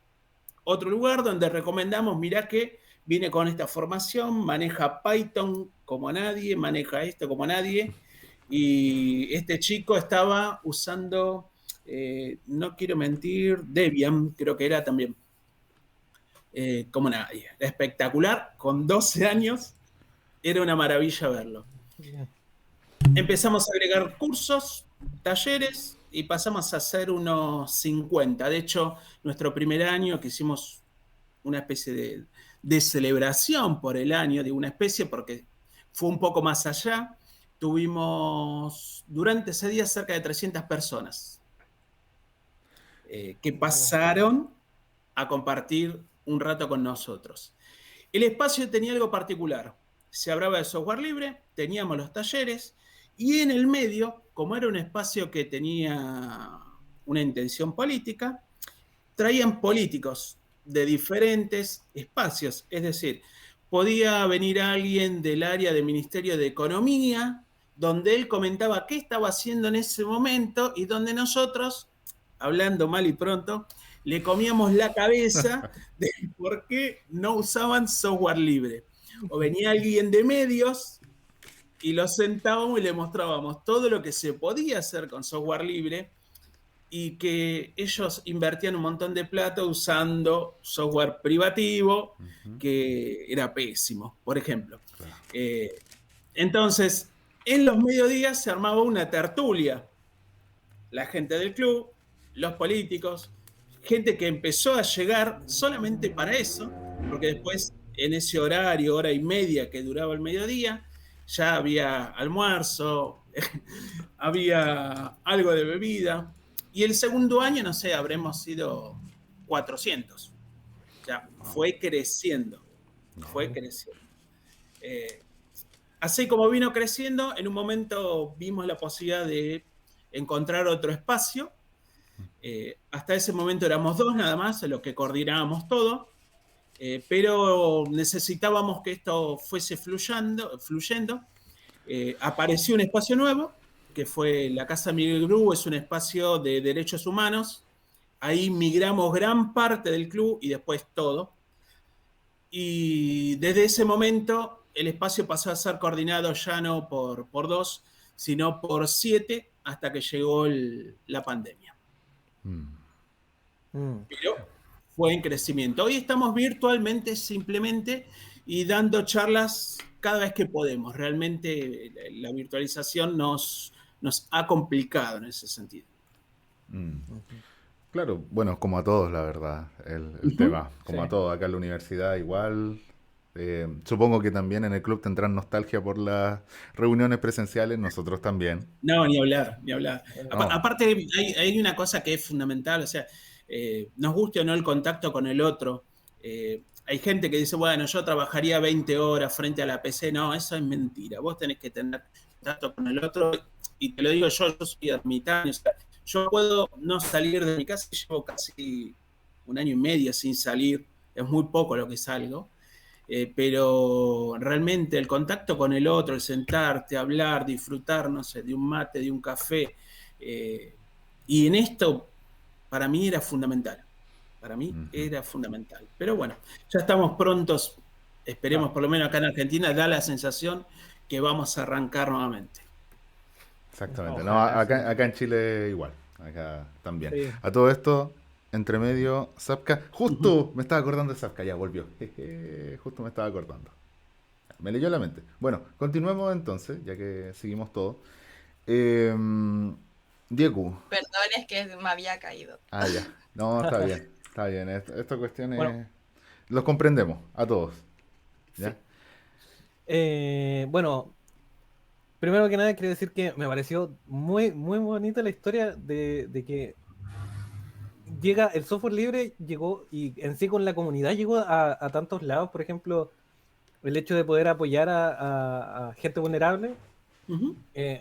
otro lugar donde recomendamos, mirá que viene con esta formación, maneja Python como nadie, maneja esto como nadie y este chico estaba usando... no quiero mentir, Debian, creo que era también, como nadie. Espectacular, con 12 años, era una maravilla verlo. Empezamos a agregar cursos, talleres, y pasamos a hacer unos 50. De hecho, nuestro primer año que hicimos una especie de celebración por el año, de una especie, porque fue un poco más allá, tuvimos durante ese día cerca de 300 personas. Que pasaron a compartir un rato con nosotros. El espacio tenía algo particular. Se hablaba de software libre, teníamos los talleres, y en el medio, como era un espacio que tenía una intención política, traían políticos de diferentes espacios. Es decir, podía venir alguien del área del Ministerio de Economía, donde él comentaba qué estaba haciendo en ese momento y donde nosotros, hablando mal y pronto, le comíamos la cabeza de por qué no usaban software libre. O venía alguien de medios y lo sentábamos y le mostrábamos todo lo que se podía hacer con software libre y que ellos invertían un montón de plata usando software privativo, que era pésimo, por ejemplo. Claro. Entonces, en los mediodías se armaba una tertulia. La gente del club, los políticos, gente que empezó a llegar solamente para eso, porque después en ese horario, hora y media que duraba el mediodía, ya había almuerzo, había algo de bebida, y el segundo año, no sé, habremos sido 400. O sea, fue creciendo, fue creciendo. así como vino creciendo, en un momento vimos la posibilidad de encontrar otro espacio. Hasta ese momento éramos dos nada más, los que coordinábamos todo, pero necesitábamos que esto fuese fluyendo. Apareció un espacio nuevo, que fue la Casa Miguel Bru, es un espacio de derechos humanos. Ahí migramos gran parte del club y después todo. Y desde ese momento el espacio pasó a ser coordinado ya no por dos, sino por 7 hasta que llegó la pandemia. Pero fue en crecimiento. Hoy estamos virtualmente simplemente y dando charlas cada vez que podemos. Realmente la virtualización nos ha complicado en ese sentido. Claro, bueno, como a todos, la verdad, el tema. Como Sí. a todos, acá en la universidad igual. Supongo que también en el club tendrán nostalgia por las reuniones presenciales, nosotros también. No, ni hablar, ni hablar. No, Aparte, hay una cosa que es fundamental, o sea, nos guste o no el contacto con el otro. Hay gente que dice, bueno, yo trabajaría 20 horas frente a la PC. No, eso es mentira. Vos tenés que tener contacto con el otro. Y te lo digo yo soy ermitaño. O sea, yo puedo no salir de mi casa, llevo casi 1 año y medio sin salir. Es muy poco lo que salgo. Pero realmente el contacto con el otro, el sentarte, hablar, disfrutar, no sé, de un mate, de un café, y en esto para mí era fundamental. Para mí era fundamental. Pero bueno, ya estamos prontos, esperemos por lo menos acá en Argentina, da la sensación que vamos a arrancar nuevamente. exactamente. No, Ojalá, sí. acá en Chile igual, acá también. Sí. A todo esto, entre medio, Zapka, justo me estaba acordando de Zapka, ya volvió. Jeje, justo me estaba acordando. Me leyó la mente. Bueno, continuemos entonces, ya que seguimos todo. Eh, Diego. Perdón, es que me había caído. Ah, ya. No, está bien. Está bien. Esta cuestión Bueno, es... Los comprendemos a todos. sí. ¿Ya? Bueno, primero que nada quiero decir que me pareció muy, muy bonita la historia de que llega, el software libre llegó y en sí con la comunidad llegó a tantos lados. Por ejemplo, el hecho de poder apoyar a gente vulnerable, Ujú,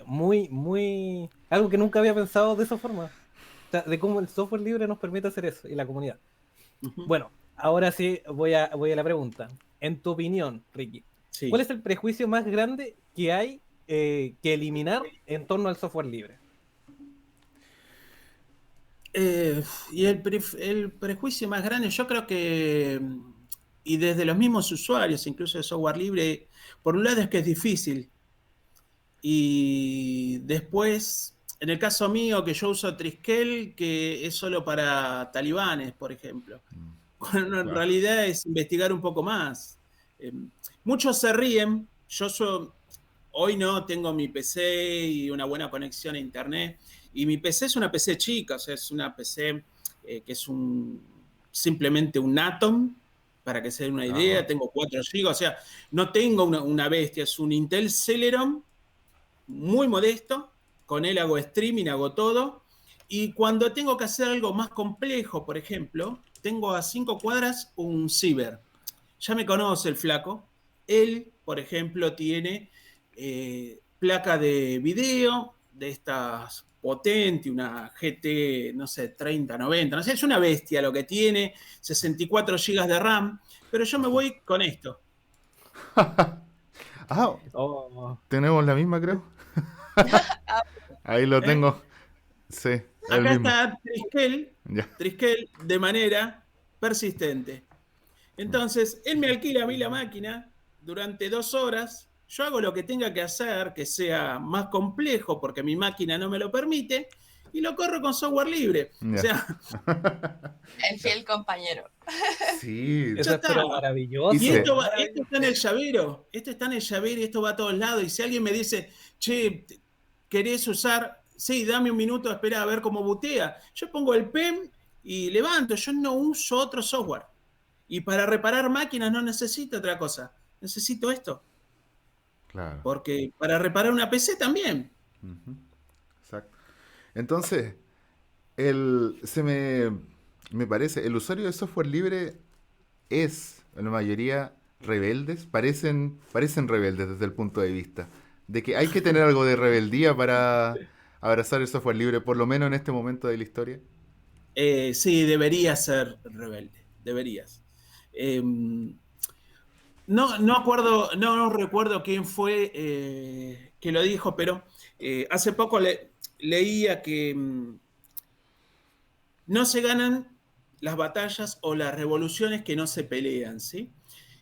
muy, muy, algo que nunca había pensado de esa forma. O sea, de cómo el software libre nos permite hacer eso y la comunidad. ujú. Bueno, ahora sí voy a la pregunta. En tu opinión, Ricky, ¿cuál Sí. es el prejuicio más grande que hay que eliminar en torno al software libre? Y el prejuicio más grande, yo creo que, y desde los mismos usuarios, incluso de software libre, por un lado es que es difícil. Y después, en el caso mío, que yo uso Triskel, que es solo para talibanes, por ejemplo. Bueno, en Claro. realidad es investigar un poco más. Eh, Muchos se ríen. Hoy no tengo mi PC y una buena conexión a internet. Y mi PC es una PC chica, o sea, es una PC que es simplemente un Atom, para que se den una idea. Ajá. Tengo 4 GB, o sea, no tengo una bestia, es un Intel Celeron muy modesto, con él hago streaming, hago todo, y cuando tengo que hacer algo más complejo, por ejemplo, tengo a 5 cuadras un Ciber. Ya me conoce el flaco. Él, por ejemplo, tiene placa de video de estas potente, una GT, no sé, 3090, no sé, es una bestia lo que tiene, 64 GB de RAM, pero yo me voy con esto. Ah, Oh, tenemos la misma, creo. Ahí lo ¿Eh? tengo. Sí, el Acá mismo. está Ya. Triskel de manera persistente. Entonces, él me alquila a mí la máquina durante 2 horas. Yo hago lo que tenga que hacer, que sea más complejo, porque mi máquina no me lo permite, y lo corro con software libre. O Ya. sea, El fiel compañero. Sí. eso ya es pero está. Y maravilloso, Hice. esto está en el llavero, esto está en el llavero y esto va a todos lados. Y si alguien me dice, che, ¿querés usar? Sí, dame un minuto, espera a ver cómo butea. Yo pongo el PEM y levanto, yo no uso otro software. Y para reparar máquinas no necesito otra cosa, necesito esto. Claro. Porque para reparar una PC también. Ujú, exacto. Entonces, me parece, el usuario de software libre es, en la mayoría, rebeldes, parecen rebeldes desde el punto de vista de que hay que tener algo de rebeldía para abrazar el software libre, por lo menos en este momento de la historia. Sí, deberías ser rebelde, deberías. No acuerdo, no recuerdo quién fue que lo dijo, pero hace poco leía que no se ganan las batallas o las revoluciones que no se pelean, ¿sí?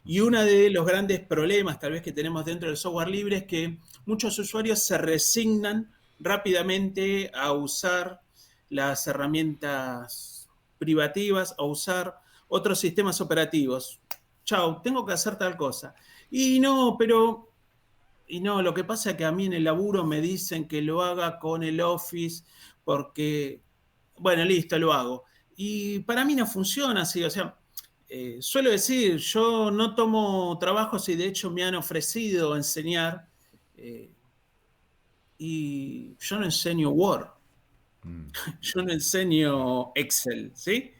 Y uno de los grandes problemas tal vez que tenemos dentro del software libre es que muchos usuarios se resignan rápidamente a usar las herramientas privativas, a usar otros sistemas operativos. Chau, tengo que hacer tal cosa. Y no, lo que pasa es que a mí en el laburo me dicen que lo haga con el Office porque, bueno, listo, lo hago. Y para mí no funciona así, o sea, suelo decir, yo no tomo trabajos y de hecho me han ofrecido enseñar y yo no enseño Word, yo no enseño Excel, ¿sí?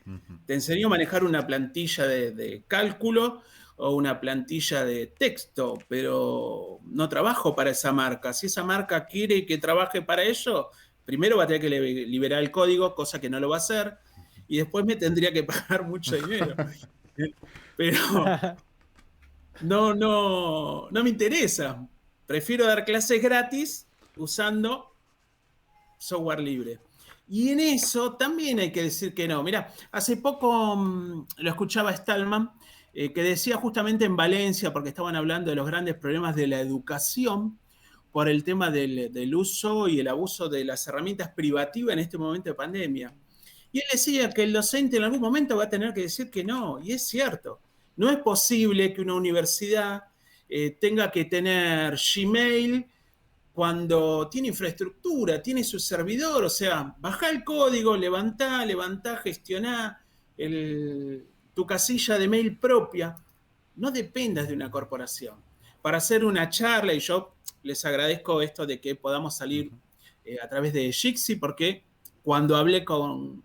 Te enseño a manejar una plantilla de cálculo o una plantilla de texto, pero no trabajo para esa marca. Si esa marca quiere que trabaje para ello, primero va a tener que liberar el código, cosa que no lo va a hacer, y después me tendría que pagar mucho dinero. Pero no me interesa. Prefiero dar clases gratis usando software libre. Y en eso también hay que decir que no. Mira, hace poco lo escuchaba Stallman, que decía justamente en Valencia, porque estaban hablando de los grandes problemas de la educación por el tema del uso y el abuso de las herramientas privativas en este momento de pandemia. Y él decía que el docente en algún momento va a tener que decir que no, y es cierto. No es posible que una universidad tenga que tener Gmail cuando tiene infraestructura, tiene su servidor, o sea, baja el código, levantá, gestioná tu casilla de mail propia. No dependas de una corporación. Para hacer una charla, y yo les agradezco esto de que podamos salir a través de Jitsi, porque cuando hablé con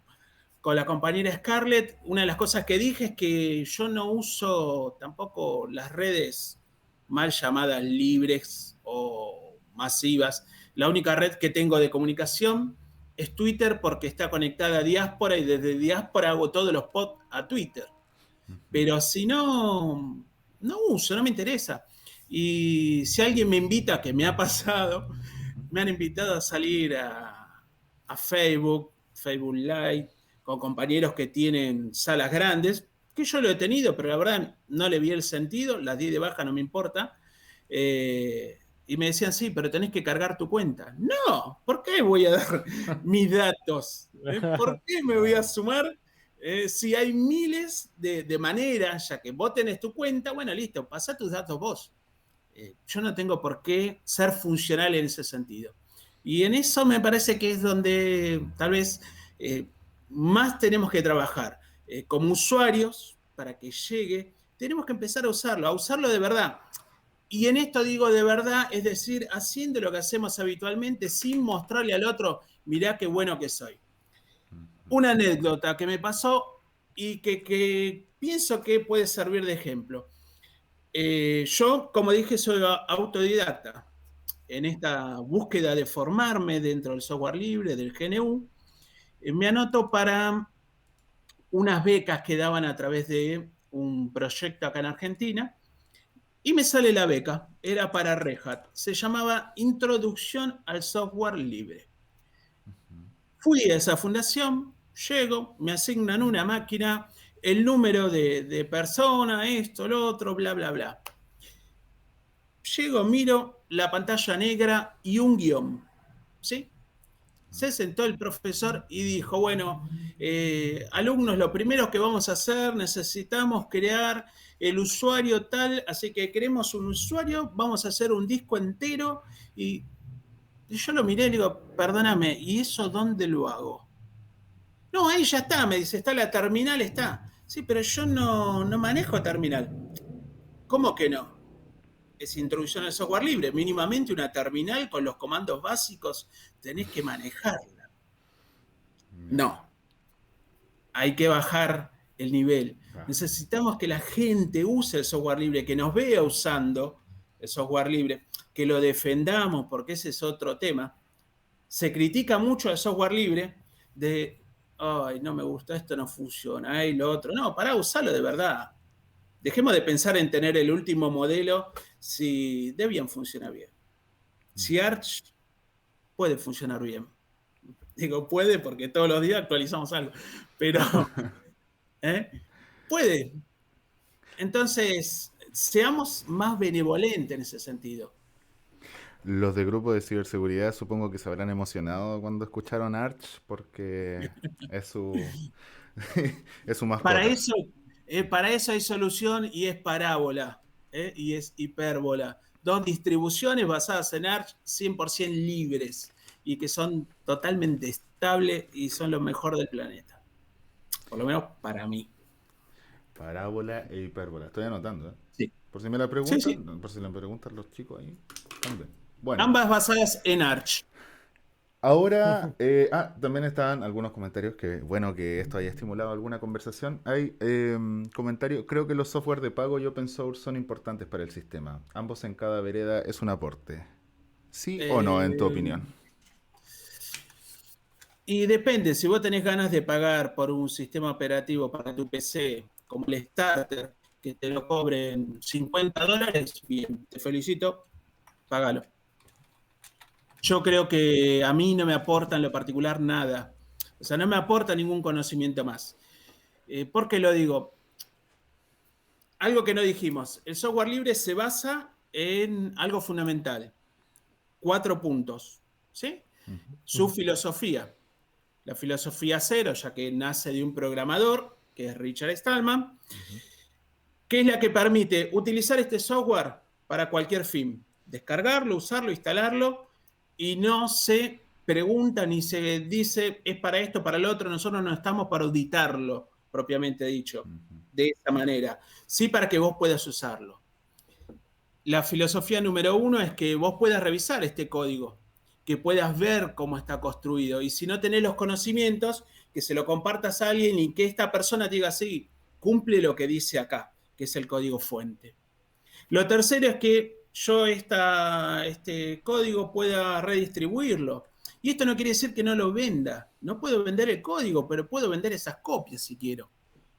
la compañera Scarlett, una de las cosas que dije es que yo no uso tampoco las redes mal llamadas libres o masivas. La única red que tengo de comunicación es Twitter porque está conectada a Diáspora y desde Diáspora hago todos los posts a Twitter. Pero si no uso, no me interesa. Y si alguien me invita, que me ha pasado, me han invitado a salir a Facebook Live, con compañeros que tienen salas grandes, que yo lo he tenido, pero la verdad no le vi el sentido, las di de baja, no me importa. Y me decían, sí, pero tenés que cargar tu cuenta. No, ¿por qué voy a dar mis datos? ¿Por qué me voy a sumar? Si hay miles de maneras, ya que vos tenés tu cuenta, bueno, listo, pasá tus datos vos. Yo no tengo por qué ser funcional en ese sentido. Y en eso me parece que es donde tal vez más tenemos que trabajar. Como usuarios, para que llegue, tenemos que empezar a usarlo de verdad. Y en esto digo de verdad, es decir, haciendo lo que hacemos habitualmente sin mostrarle al otro, mirá qué bueno que soy. Una anécdota que me pasó y que pienso que puede servir de ejemplo. Yo, como dije, soy autodidacta. En esta búsqueda de formarme dentro del software libre, del GNU, me anoto para unas becas que daban a través de un proyecto acá en Argentina y me sale la beca. Era para Red Hat. Se llamaba Introducción al Software Libre. Fui a esa fundación, llego, me asignan una máquina, el número de persona, esto, lo otro, bla, bla, bla. Llego, miro la pantalla negra y un guión, ¿sí? Se sentó el profesor y dijo, bueno, alumnos, lo primero que vamos a hacer, necesitamos crear el usuario tal, así que queremos un usuario, vamos a hacer un disco entero. Y yo lo miré y le digo, perdóname, ¿y eso dónde lo hago? No, ahí ya está, me dice, está la terminal, está. Sí, pero yo no manejo terminal. ¿Cómo que no? Es introducción al software libre. Mínimamente una terminal con los comandos básicos tenés que manejarla. No. Hay que bajar el nivel. Claro. Necesitamos que la gente use el software libre, que nos vea usando el software libre, que lo defendamos, porque ese es otro tema. Se critica mucho el software libre de, ay, no me gusta, esto no funciona, ay, lo otro. No, para usarlo de verdad. Dejemos de pensar en tener el último modelo si Debian funciona bien. Si Arch puede funcionar bien. Digo, puede porque todos los días actualizamos algo. Pero, puede. Entonces, seamos más benevolentes en ese sentido. Los de grupo de ciberseguridad supongo que se habrán emocionado cuando escucharon Arch porque es su, es su Para mascota. eso hay solución y es parábola, y es hipérbola. 2 distribuciones basadas en Arch 100% libres y que son totalmente estables y son lo mejor del planeta. Por lo menos para mí. Parábola e hipérbola. Estoy anotando, ¿eh? Sí. Por si me la Sí, preguntan, sí. por si la preguntan los chicos ahí. También. Bueno, Ambas basadas en Arch. ahora, también estaban algunos comentarios que, bueno, que esto haya estimulado alguna conversación. Hay comentarios, creo que los software de pago y open source son importantes para el sistema. Ambos en cada vereda es un aporte. ¿Sí o no, en tu opinión? Y depende, si vos tenés ganas de pagar por un sistema operativo para tu PC, como el Starter, que te lo cobren $50, bien, te felicito, págalo. Yo creo que a mí no me aporta en lo particular nada. O sea, no me aporta ningún conocimiento más. ¿Por qué lo digo? Algo que no dijimos. El software libre se basa en algo fundamental. 4 puntos. ¿Sí? Su filosofía. La filosofía cero, ya que nace de un programador, que es Richard Stallman, que es la que permite utilizar este software para cualquier fin. Descargarlo, usarlo, instalarlo, y no se pregunta ni se dice es para esto, para lo otro. Nosotros no estamos para auditarlo, propiamente dicho, de esa manera. Sí, para que vos puedas usarlo. La filosofía número 1 es que vos puedas revisar este código, que puedas ver cómo está construido. Y si no tenés los conocimientos, que se lo compartas a alguien y que esta persona te diga, sí, cumple lo que dice acá, que es el código fuente. Lo tercero es que yo este código pueda redistribuirlo. Y esto no quiere decir que no lo venda. No puedo vender el código, pero puedo vender esas copias si quiero.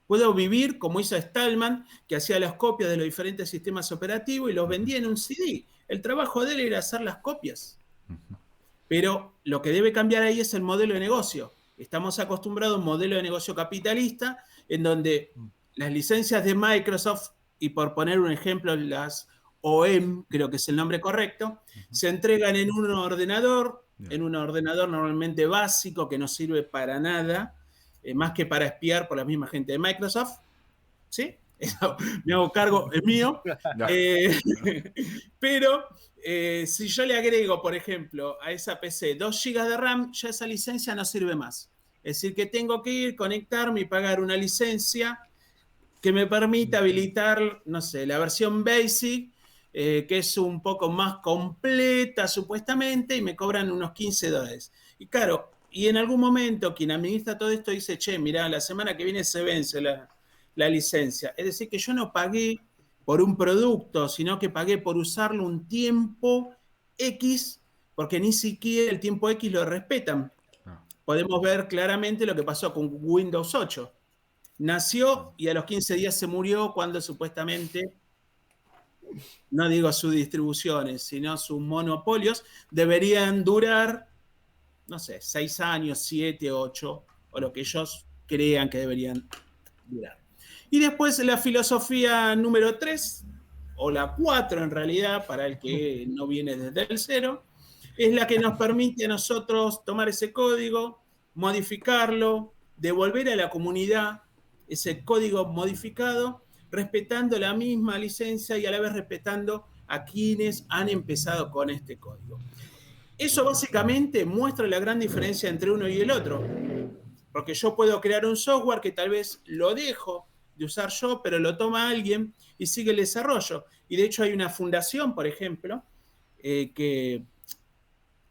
Puedo vivir como hizo Stallman, que hacía las copias de los diferentes sistemas operativos y los vendía en un CD. El trabajo de él era hacer las copias. Pero lo que debe cambiar ahí es el modelo de negocio. Estamos acostumbrados a un modelo de negocio capitalista en donde las licencias de Microsoft, y por poner un ejemplo, las OEM, creo que es el nombre correcto, se entregan en un ordenador normalmente básico que no sirve para nada, más que para espiar por la misma gente de Microsoft. ¿Sí? Eso, me hago cargo, es mío. Pero si yo le agrego, por ejemplo, a esa PC 2 GB de RAM, ya esa licencia no sirve más. Es decir, que tengo que ir, conectarme y pagar una licencia que me permita habilitar, no sé, la versión Basic, que es un poco más completa supuestamente, y me cobran unos $15. Y claro, y en algún momento quien administra todo esto dice, che, mirá, la semana que viene se vence la licencia. Es decir, que yo no pagué por un producto, sino que pagué por usarlo un tiempo X, porque ni siquiera el tiempo X lo respetan. Podemos ver claramente lo que pasó con Windows 8. Nació y a los 15 días se murió cuando supuestamente, no digo sus distribuciones, sino sus monopolios deberían durar, no sé, 6 años, 7, 8, o lo que ellos crean que deberían durar. Y después la filosofía número 3, o la 4 en realidad, para el que no viene desde el 0, es la que nos permite a nosotros tomar ese código, modificarlo, devolver a la comunidad ese código modificado, respetando la misma licencia y a la vez respetando a quienes han empezado con este código. Eso básicamente muestra la gran diferencia entre uno y el otro, porque yo puedo crear un software que tal vez lo dejo de usar yo, pero lo toma alguien y sigue el desarrollo. Y de hecho hay una fundación, por ejemplo,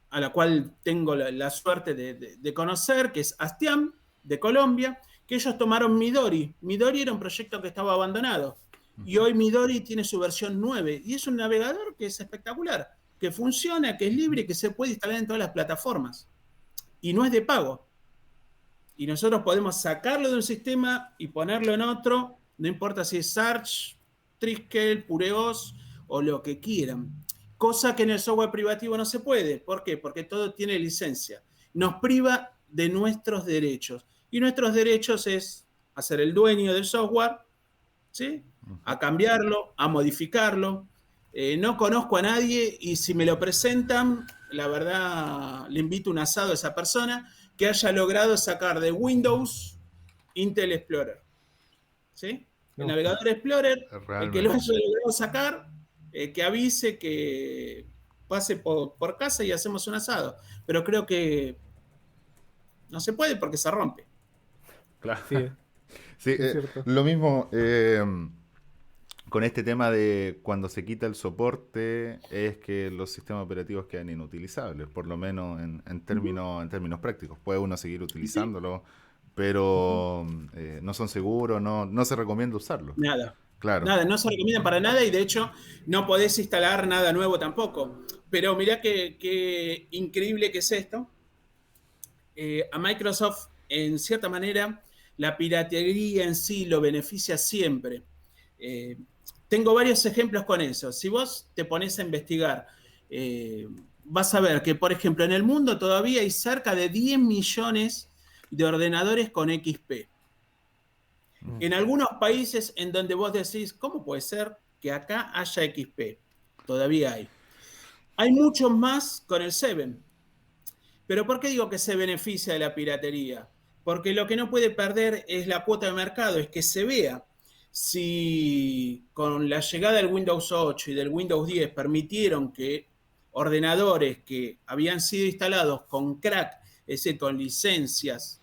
a la cual tengo la suerte de conocer, que es Astiam, de Colombia, que ellos tomaron Midori. Midori era un proyecto que estaba abandonado. Y hoy Midori tiene su versión 9. Y es un navegador que es espectacular, que funciona, que es libre, que se puede instalar en todas las plataformas. Y no es de pago. Y nosotros podemos sacarlo de un sistema y ponerlo en otro, no importa si es Arch, Triskel, Pureos o lo que quieran. Cosa que en el software privativo no se puede. ¿Por qué? Porque todo tiene licencia. Nos priva de nuestros derechos. Y nuestros derechos es a ser el dueño del software, ¿sí? A cambiarlo, a modificarlo. No conozco a nadie y si me lo presentan, la verdad, le invito un asado a esa persona que haya logrado sacar de Windows Intel Explorer. ¿Sí? El navegador Explorer, el que lo haya logrado sacar, que avise, que pase por casa y hacemos un asado. Pero creo que no se puede porque se rompe. Claro. Sí, Sí, es cierto. lo mismo con este tema de cuando se quita el soporte, es que los sistemas operativos quedan inutilizables, por lo menos en términos prácticos. Puede uno seguir utilizándolo, pero no son seguros, no se recomienda usarlos. Nada. Claro. Nada, no se recomienda para nada y de hecho no podés instalar nada nuevo tampoco. Pero mirá qué increíble que es esto. A Microsoft, en cierta manera, la piratería en sí lo beneficia siempre. Tengo varios ejemplos con eso. Si vos te pones a investigar, vas a ver que, por ejemplo, en el mundo todavía hay cerca de 10 millones de ordenadores con XP. En algunos países en donde vos decís, ¿cómo puede ser que acá haya XP? Todavía hay. Hay muchos más con el 7. Pero ¿por qué digo que se beneficia de la piratería? Porque lo que no puede perder es la cuota de mercado, es que se vea. Si con la llegada del Windows 8 y del Windows 10 permitieron que ordenadores que habían sido instalados con crack, es decir, con licencias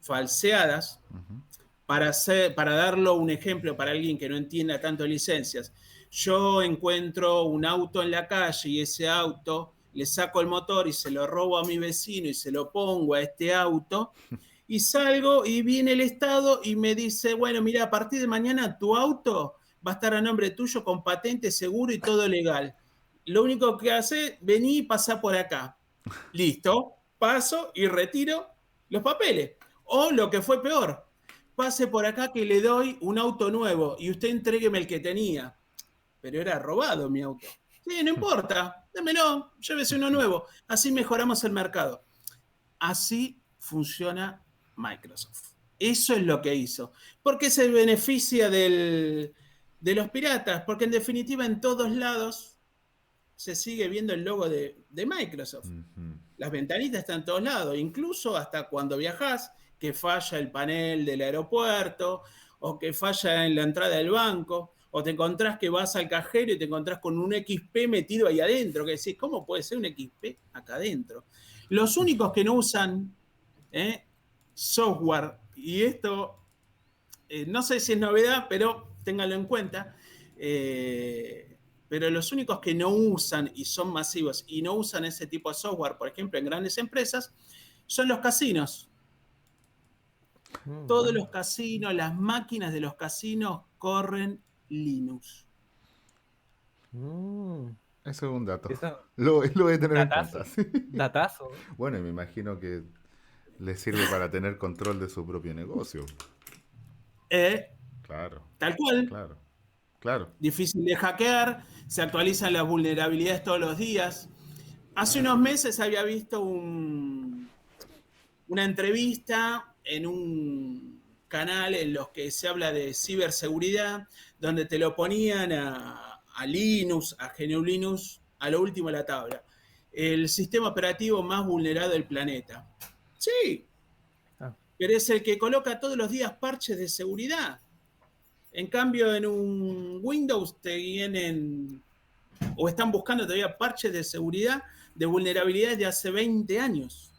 falseadas, para darlo un ejemplo para alguien que no entienda tanto licencias, yo encuentro un auto en la calle y ese auto le saco el motor y se lo robo a mi vecino y se lo pongo a este auto y salgo y viene el Estado y me dice, bueno, mira, a partir de mañana tu auto va a estar a nombre tuyo con patente, seguro y todo legal. Lo único que hace, vení y pasá por acá. Listo, paso y retiro los papeles. O lo que fue peor, pase por acá que le doy un auto nuevo y usted entrégueme el que tenía. Pero era robado mi auto. Sí, no importa, démelo, llévese uno nuevo. Así mejoramos el mercado. Así funciona Microsoft. Eso es lo que hizo. ¿Por qué se beneficia de los piratas? Porque en definitiva en todos lados se sigue viendo el logo de Microsoft. Las ventanitas están en todos lados, incluso hasta cuando viajás, que falla el panel del aeropuerto, o que falla en la entrada del banco, o te encontrás que vas al cajero y te encontrás con un XP metido ahí adentro, que decís, ¿cómo puede ser un XP acá adentro? Los únicos que no usan software, y esto no sé si es novedad, pero ténganlo en cuenta, pero los únicos que no usan y son masivos y no usan ese tipo de software, por ejemplo, en grandes empresas, son los casinos. Todos los casinos, las máquinas de los casinos corren Linux. Eso es un dato. Eso, Lo voy a tener datazo, en cuenta. Sí. datazo. Bueno, y me imagino que les sirve para tener control de su propio negocio. Claro, Tal cual. claro. Difícil de hackear, se actualizan las vulnerabilidades todos los días. Hace unos meses había visto una entrevista en un canal en los que se habla de ciberseguridad, donde te lo ponían a Linux, a GNU Linux, a lo último de la tabla. El sistema operativo más vulnerado del planeta. Sí, pero es el que coloca todos los días parches de seguridad. En cambio, en un Windows te vienen o están buscando todavía parches de seguridad de vulnerabilidades de hace 20 años.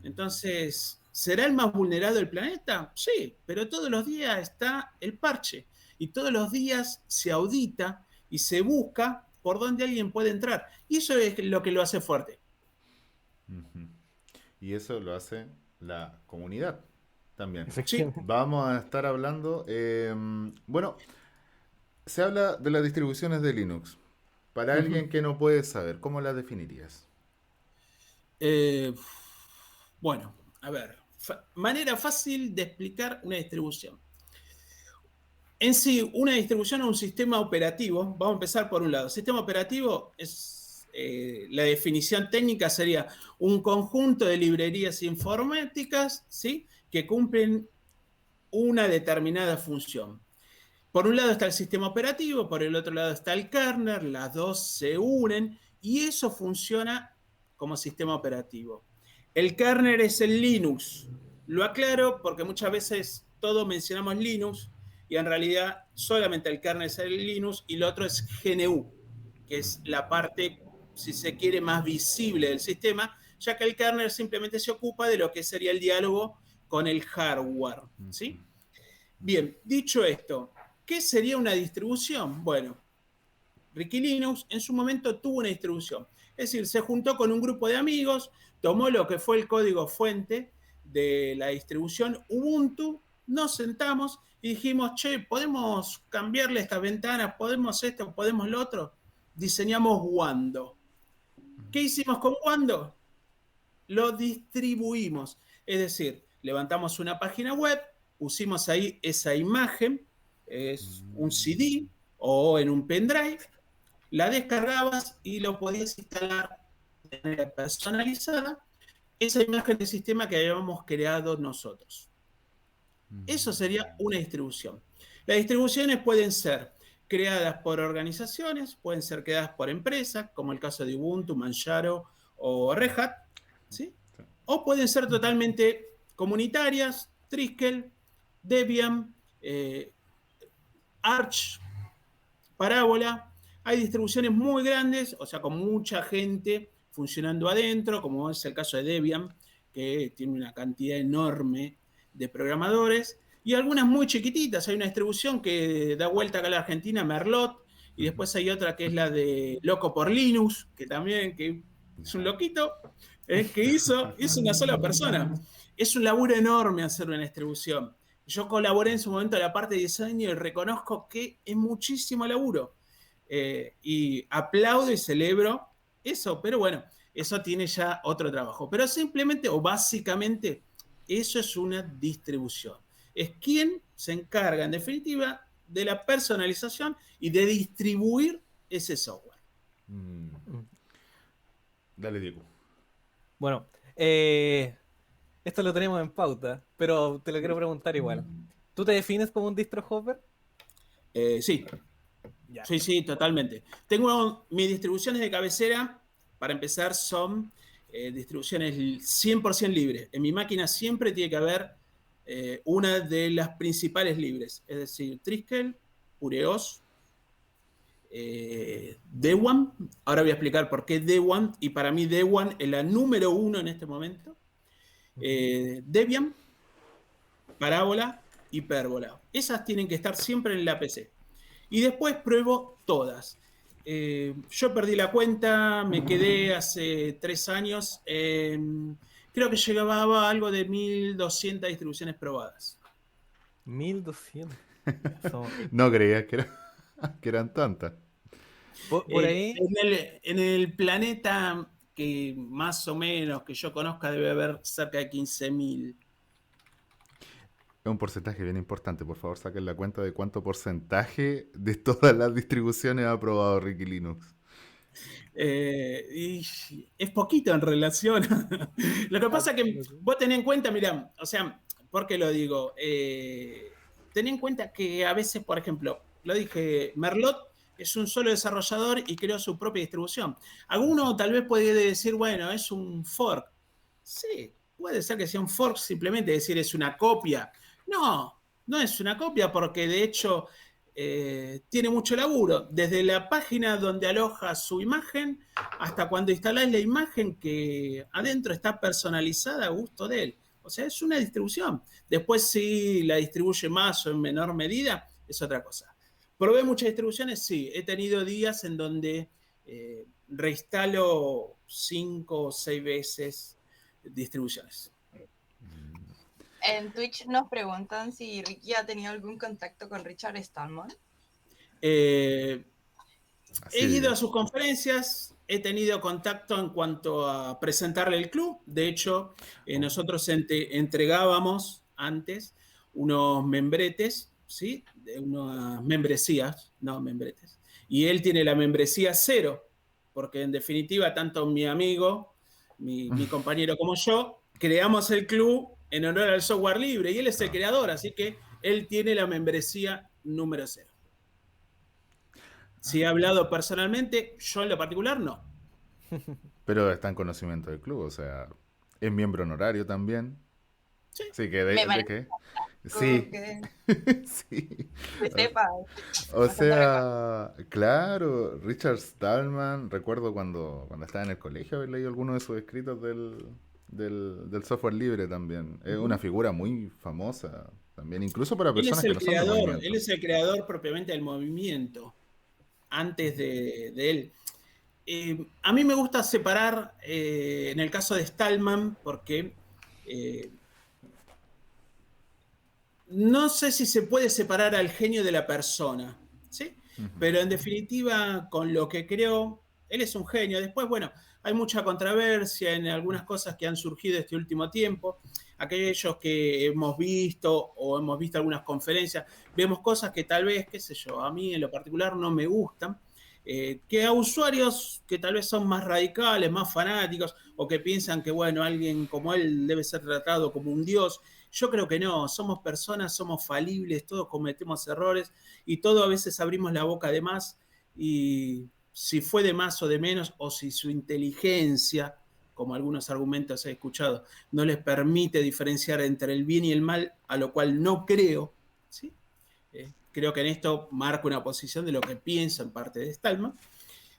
Entonces, ¿será el más vulnerado del planeta? Sí, pero todos los días está el parche y todos los días se audita y se busca por dónde alguien puede entrar. Y eso es lo que lo hace fuerte. Y eso lo hace la comunidad también. Efectivamente. Vamos a estar hablando. Bueno, se habla de las distribuciones de Linux. Para Ujú. alguien que no puede saber, ¿cómo las definirías? Eh, bueno, a ver, manera fácil de explicar una distribución. En sí, una distribución o un sistema operativo, vamos a empezar por un lado. Sistema operativo es, la definición técnica sería un conjunto de librerías informáticas, ¿sí?, que cumplen una determinada función. Por un lado está el sistema operativo, por el otro lado está el kernel, las dos se unen y eso funciona como sistema operativo. El kernel es el Linux. Lo aclaro porque muchas veces todos mencionamos Linux y en realidad solamente el kernel es el Linux y lo otro es GNU, que es la parte, si se quiere, más visible del sistema, ya que el kernel simplemente se ocupa de lo que sería el diálogo con el hardware, ¿sí? Bien, dicho esto, ¿qué sería una distribución? Bueno, Ricky Linux en su momento tuvo una distribución. Es decir, se juntó con un grupo de amigos, tomó lo que fue el código fuente de la distribución Ubuntu, nos sentamos y dijimos, che, podemos cambiarle estas ventanas, podemos esto, podemos lo otro. Diseñamos Wando. ¿Qué hicimos con Wando? Lo distribuimos. Es decir, levantamos una página web, pusimos ahí esa imagen, es un CD o en un pendrive, la descargabas y lo podías instalar de manera personalizada, esa imagen de sistema que habíamos creado nosotros. Eso sería una distribución. Las distribuciones pueden ser creadas por organizaciones, pueden ser creadas por empresas, como el caso de Ubuntu, Manjaro o Red Hat, ¿sí? O pueden ser totalmente comunitarias, Triskel, Debian, Arch, Parábola. Hay distribuciones muy grandes, o sea, con mucha gente funcionando adentro, como es el caso de Debian, que tiene una cantidad enorme de programadores, y algunas muy chiquititas. Hay una distribución que da vuelta acá a la Argentina, Merlot, y después hay otra que es la de Loco por Linux, que también que es un loquito, que hizo una sola persona. Es un laburo enorme hacer una distribución. Yo colaboré en su momento en la parte de diseño y reconozco que es muchísimo laburo. Y aplaudo y celebro eso, pero bueno, eso tiene ya otro trabajo. Pero simplemente o básicamente eso es una distribución. Es quien se encarga en definitiva de la personalización y de distribuir ese software. Mm, Mm. Dale, Diego. Bueno, esto lo tenemos en pauta, pero te lo quiero preguntar igual. ¿Tú te defines como un distro hopper? Sí, Ya. sí, totalmente. Tengo mis distribuciones de cabecera, para empezar, son distribuciones 100% libres. En mi máquina siempre tiene que haber una de las principales libres, es decir, Triskel, Ureos, Dewan. Ahora voy a explicar por qué Dewan, y para mí Dewan es la número uno en este momento. Ujú. Debian, Parábola, Hipérbola. Esas tienen que estar siempre en la PC. Y después pruebo todas. Yo perdí la cuenta, me quedé hace 3 años. Creo que llegaba a algo de 1200 distribuciones probadas. 1200. Ya, No creía que eran tantas. por ahí, En el planeta que más o menos que yo conozca debe haber cerca de 15.000. Es un porcentaje bien importante. Por favor, saquen la cuenta de cuánto porcentaje de todas las distribuciones ha aprobado Ricky Linux. Y es poquito en relación. Lo que ah, pasa es que no sé. vos tenés en cuenta, mirá, o sea, ¿por qué lo digo? Ten en cuenta que a veces, por ejemplo, lo dije, Merlot es un solo desarrollador y creó su propia distribución. Alguno tal vez puede decir, bueno, es un fork. Sí, puede ser que sea un fork, simplemente decir es una copia. No, no es una copia porque de hecho tiene mucho laburo. Desde la página donde aloja su imagen hasta cuando instalás la imagen que adentro está personalizada a gusto de él. O sea, es una distribución. Después si la distribuye más o en menor medida, es otra cosa. ¿Probé muchas distribuciones? Sí. He tenido días en donde reinstalo 5 o 6 veces distribuciones. En Twitch nos preguntan si Ricky ha tenido algún contacto con Richard Stallman. He Así ido diga. a sus conferencias, he tenido contacto en cuanto a presentarle el club. De hecho, nosotros entregábamos antes unos membretes, ¿sí? Unas membresías, no membretes. Y él tiene la membresía 0, porque en definitiva, tanto mi amigo, mi compañero como yo, creamos el club en honor al software libre y él es el creador, así que él tiene la membresía número 0. Si he hablado personalmente, yo en lo particular no. Pero está en conocimiento del club, o sea, es miembro honorario también. Sí. Sí, que Me de parece qué. como Sí, que sí. se sepa. O Bastante rico. sea, claro, Richard Stallman, recuerdo cuando estaba en el colegio haber leído algunos de sus escritos del software libre también. Es una figura muy famosa también, incluso para personas que no son de Él movimiento. es el creador propiamente del movimiento, antes de él. A mí me gusta separar, en el caso de Stallman, porque no sé si se puede separar al genio de la persona, ¿sí? Pero en definitiva, con lo que creó, él es un genio. Después, bueno, hay mucha controversia en algunas cosas que han surgido este último tiempo. Aquellos que hemos visto o hemos visto algunas conferencias, vemos cosas que tal vez, qué sé yo, a mí en lo particular no me gustan. Que a usuarios que tal vez son más radicales, más fanáticos, o que piensan que, bueno, alguien como él debe ser tratado como un dios. Yo creo que no, somos personas, somos falibles, todos cometemos errores y todos a veces abrimos la boca de más y si fue de más o de menos o si su inteligencia, como algunos argumentos he escuchado, no les permite diferenciar entre el bien y el mal, a lo cual no creo, ¿sí? Creo que en esto marco una posición de lo que pienso en parte de Stallman.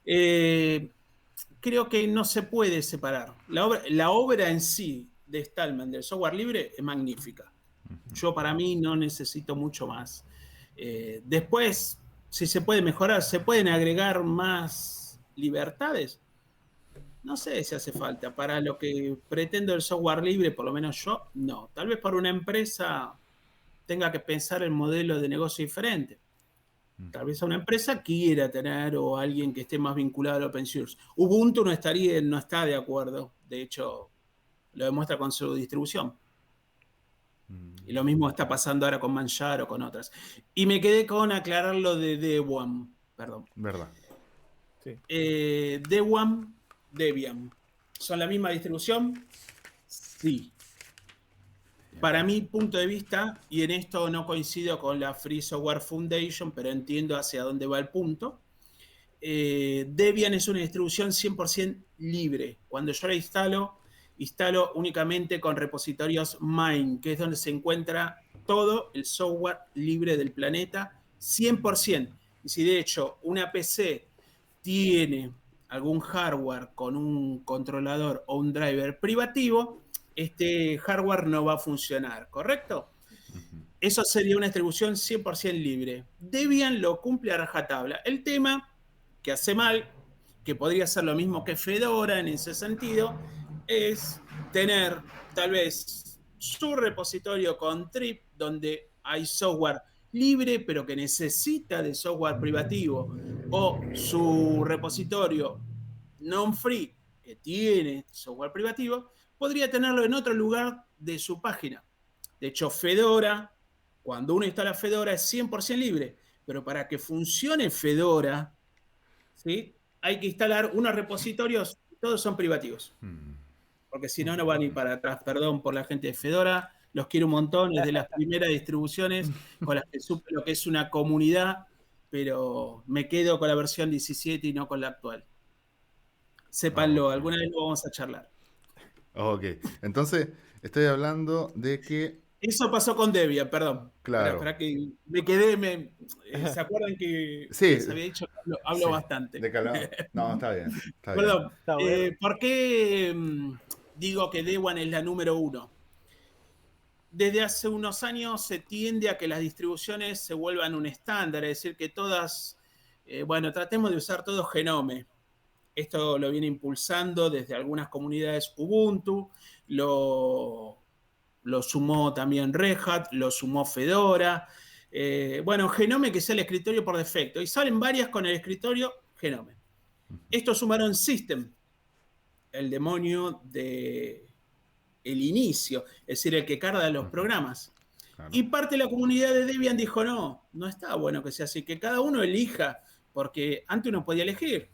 Creo que no se puede separar. La obra en sí de Stallman, del software libre, es magnífica. Yo para mí no necesito mucho más. Después, si se puede mejorar, se pueden agregar más libertades. No sé si hace falta. Para lo que pretendo el software libre, por lo menos yo, no. Tal vez para una empresa tenga que pensar el modelo de negocio diferente. Tal vez una empresa quiera tener o alguien que esté más vinculado al open source. Ubuntu no está de acuerdo. De hecho, lo demuestra con su distribución. Y lo mismo está pasando ahora con Manjaro o con otras. Y me quedé con aclarar lo de Debian. Perdón. ¿Verdad? Sí. Debian. ¿Son la misma distribución? Sí. Para mi punto de vista, y en esto no coincido con la Free Software Foundation, pero entiendo hacia dónde va el punto, Debian es una distribución 100% libre. Cuando yo la instalo únicamente con repositorios Mine, que es donde se encuentra todo el software libre del planeta, 100%. Y si de hecho una PC tiene algún hardware con un controlador o un driver privativo, este hardware no va a funcionar, ¿correcto? Eso sería una distribución 100% libre. Debian lo cumple a rajatabla. El tema que hace mal, que podría ser lo mismo que Fedora en ese sentido, es tener tal vez su repositorio con trip donde hay software libre pero que necesita de software privativo, o su repositorio non-free que tiene software privativo, podría tenerlo en otro lugar de su página. De hecho, Fedora, cuando uno instala Fedora, es 100% libre, pero para que funcione Fedora, ¿sí? Hay que instalar unos repositorios, todos son privativos, porque si no, no van a ir para atrás. Perdón por la gente de Fedora, los quiero un montón, es de las primeras distribuciones con las que supe lo que es una comunidad, pero me quedo con la versión 17 y no con la actual. Sépanlo, Ok. alguna vez lo vamos a charlar. Ok. Entonces, estoy hablando de que, Eso pasó con Debian, perdón. claro, Espera que me quedé. ¿Se acuerdan que sí, les había dicho que hablo sí, bastante? de calado. No, está bien, está bien. Perdón. Está bueno. ¿Por qué digo que Debian es la número uno? Desde hace unos años se tiende a que las distribuciones se vuelvan un estándar, es decir, que todas, bueno, tratemos de usar todo Genome. Esto lo viene impulsando desde algunas comunidades Ubuntu, lo lo sumó también Red Hat, lo sumó Fedora. Bueno, Genome, que es el escritorio por defecto. Y salen varias con el escritorio Genome. Estos sumaron System, el demonio de el inicio, es decir, el que carga los programas. Claro. Y parte de la comunidad de Debian dijo, no está bueno que sea así, que cada uno elija, porque antes uno podía elegir,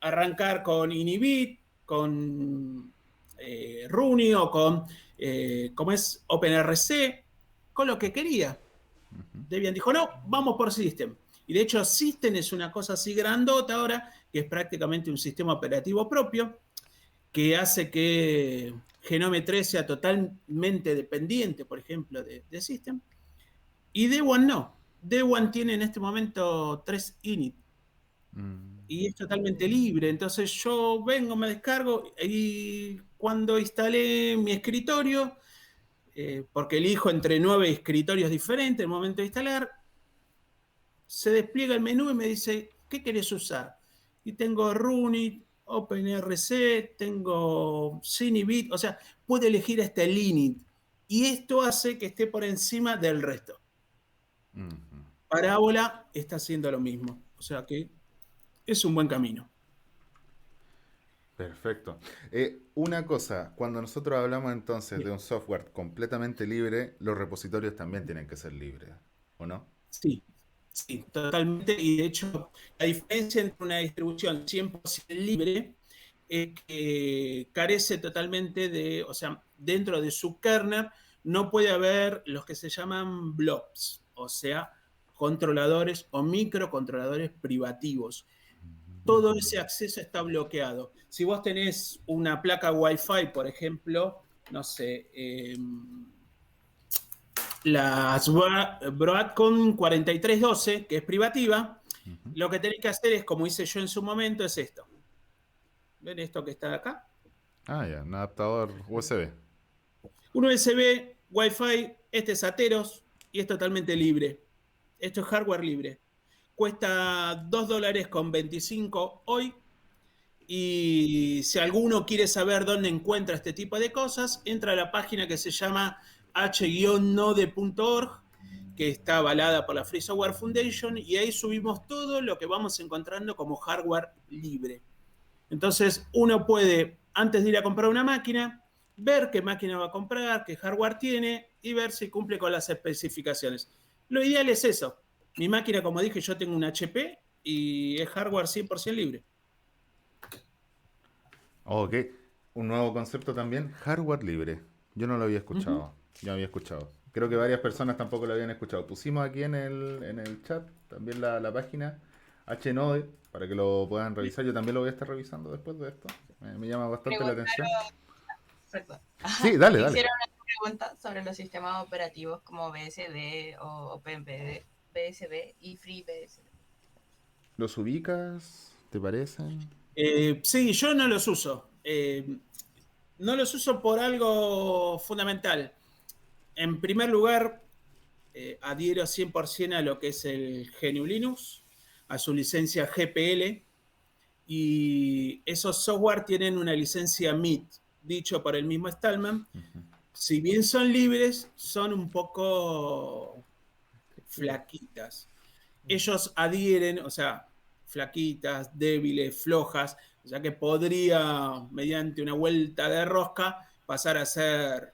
arrancar con Inibit, con Rooney o con, como es OpenRC, con lo que quería. Debian dijo, no, vamos por System. Y de hecho System es una cosa así grandota ahora, que es prácticamente un sistema operativo propio, que hace que Genome 3 sea totalmente dependiente, por ejemplo, de System. Y Debian no. Debian tiene en este momento 3 init. Y es totalmente libre. Entonces yo vengo, me descargo y cuando instalé mi escritorio, porque elijo entre 9 escritorios diferentes en el momento de instalar, se despliega el menú y me dice, ¿qué querés usar? Y tengo Rooney, OpenRC, tengo Cinebit, o sea, puedo elegir hasta el init. Y esto hace que esté por encima del resto. Parábola está haciendo lo mismo. O sea que es un buen camino. Perfecto. Una cosa, cuando nosotros hablamos entonces de un software completamente libre, los repositorios también tienen que ser libres, ¿o no? Sí, sí, totalmente. Y de hecho, la diferencia entre una distribución 100% libre es que carece totalmente de, o sea, dentro de su kernel no puede haber los que se llaman blobs, o sea, controladores o microcontroladores privativos. Todo ese acceso está bloqueado. Si vos tenés una placa Wi-Fi, por ejemplo, no sé, las Broadcom 4312, que es privativa, lo que tenés que hacer es, como hice yo en su momento, es esto. ¿Ven esto que está acá? Ah, ya, un adaptador USB. Un USB, Wi-Fi, este es Atheros y es totalmente libre. Esto es hardware libre. Cuesta $2.25 hoy. Y si alguno quiere saber dónde encuentra este tipo de cosas, entra a la página que se llama h-node.org, que está avalada por la Free Software Foundation, y ahí subimos todo lo que vamos encontrando como hardware libre. Entonces uno puede, antes de ir a comprar una máquina, ver qué máquina va a comprar, qué hardware tiene y ver si cumple con las especificaciones. Lo ideal es eso. Mi máquina, como dije, yo tengo un HP y es hardware 100% libre. Ok, un nuevo concepto también, hardware libre. Yo no lo había escuchado. Yo había escuchado. Creo que varias personas tampoco lo habían escuchado. Pusimos aquí en el chat también la página HNode para que lo puedan revisar. Yo también lo voy a estar revisando después de esto. Me llama bastante la atención. Perdón. Sí, dale, Me dale. hicieron una pregunta sobre los sistemas operativos como BSD o OpenBSD y FreeBSD. ¿Los ubicas? ¿Te parecen? Sí, yo no los uso. No los uso por algo fundamental. En primer lugar, adhiero 100% a lo que es el GNU Linux, a su licencia GPL, y esos software tienen una licencia MIT, dicho por el mismo Stallman. Si bien son libres, son un poco flaquitas. Ellos adhieren, o sea, flaquitas, débiles, flojas, o sea que podría, mediante una vuelta de rosca, pasar a ser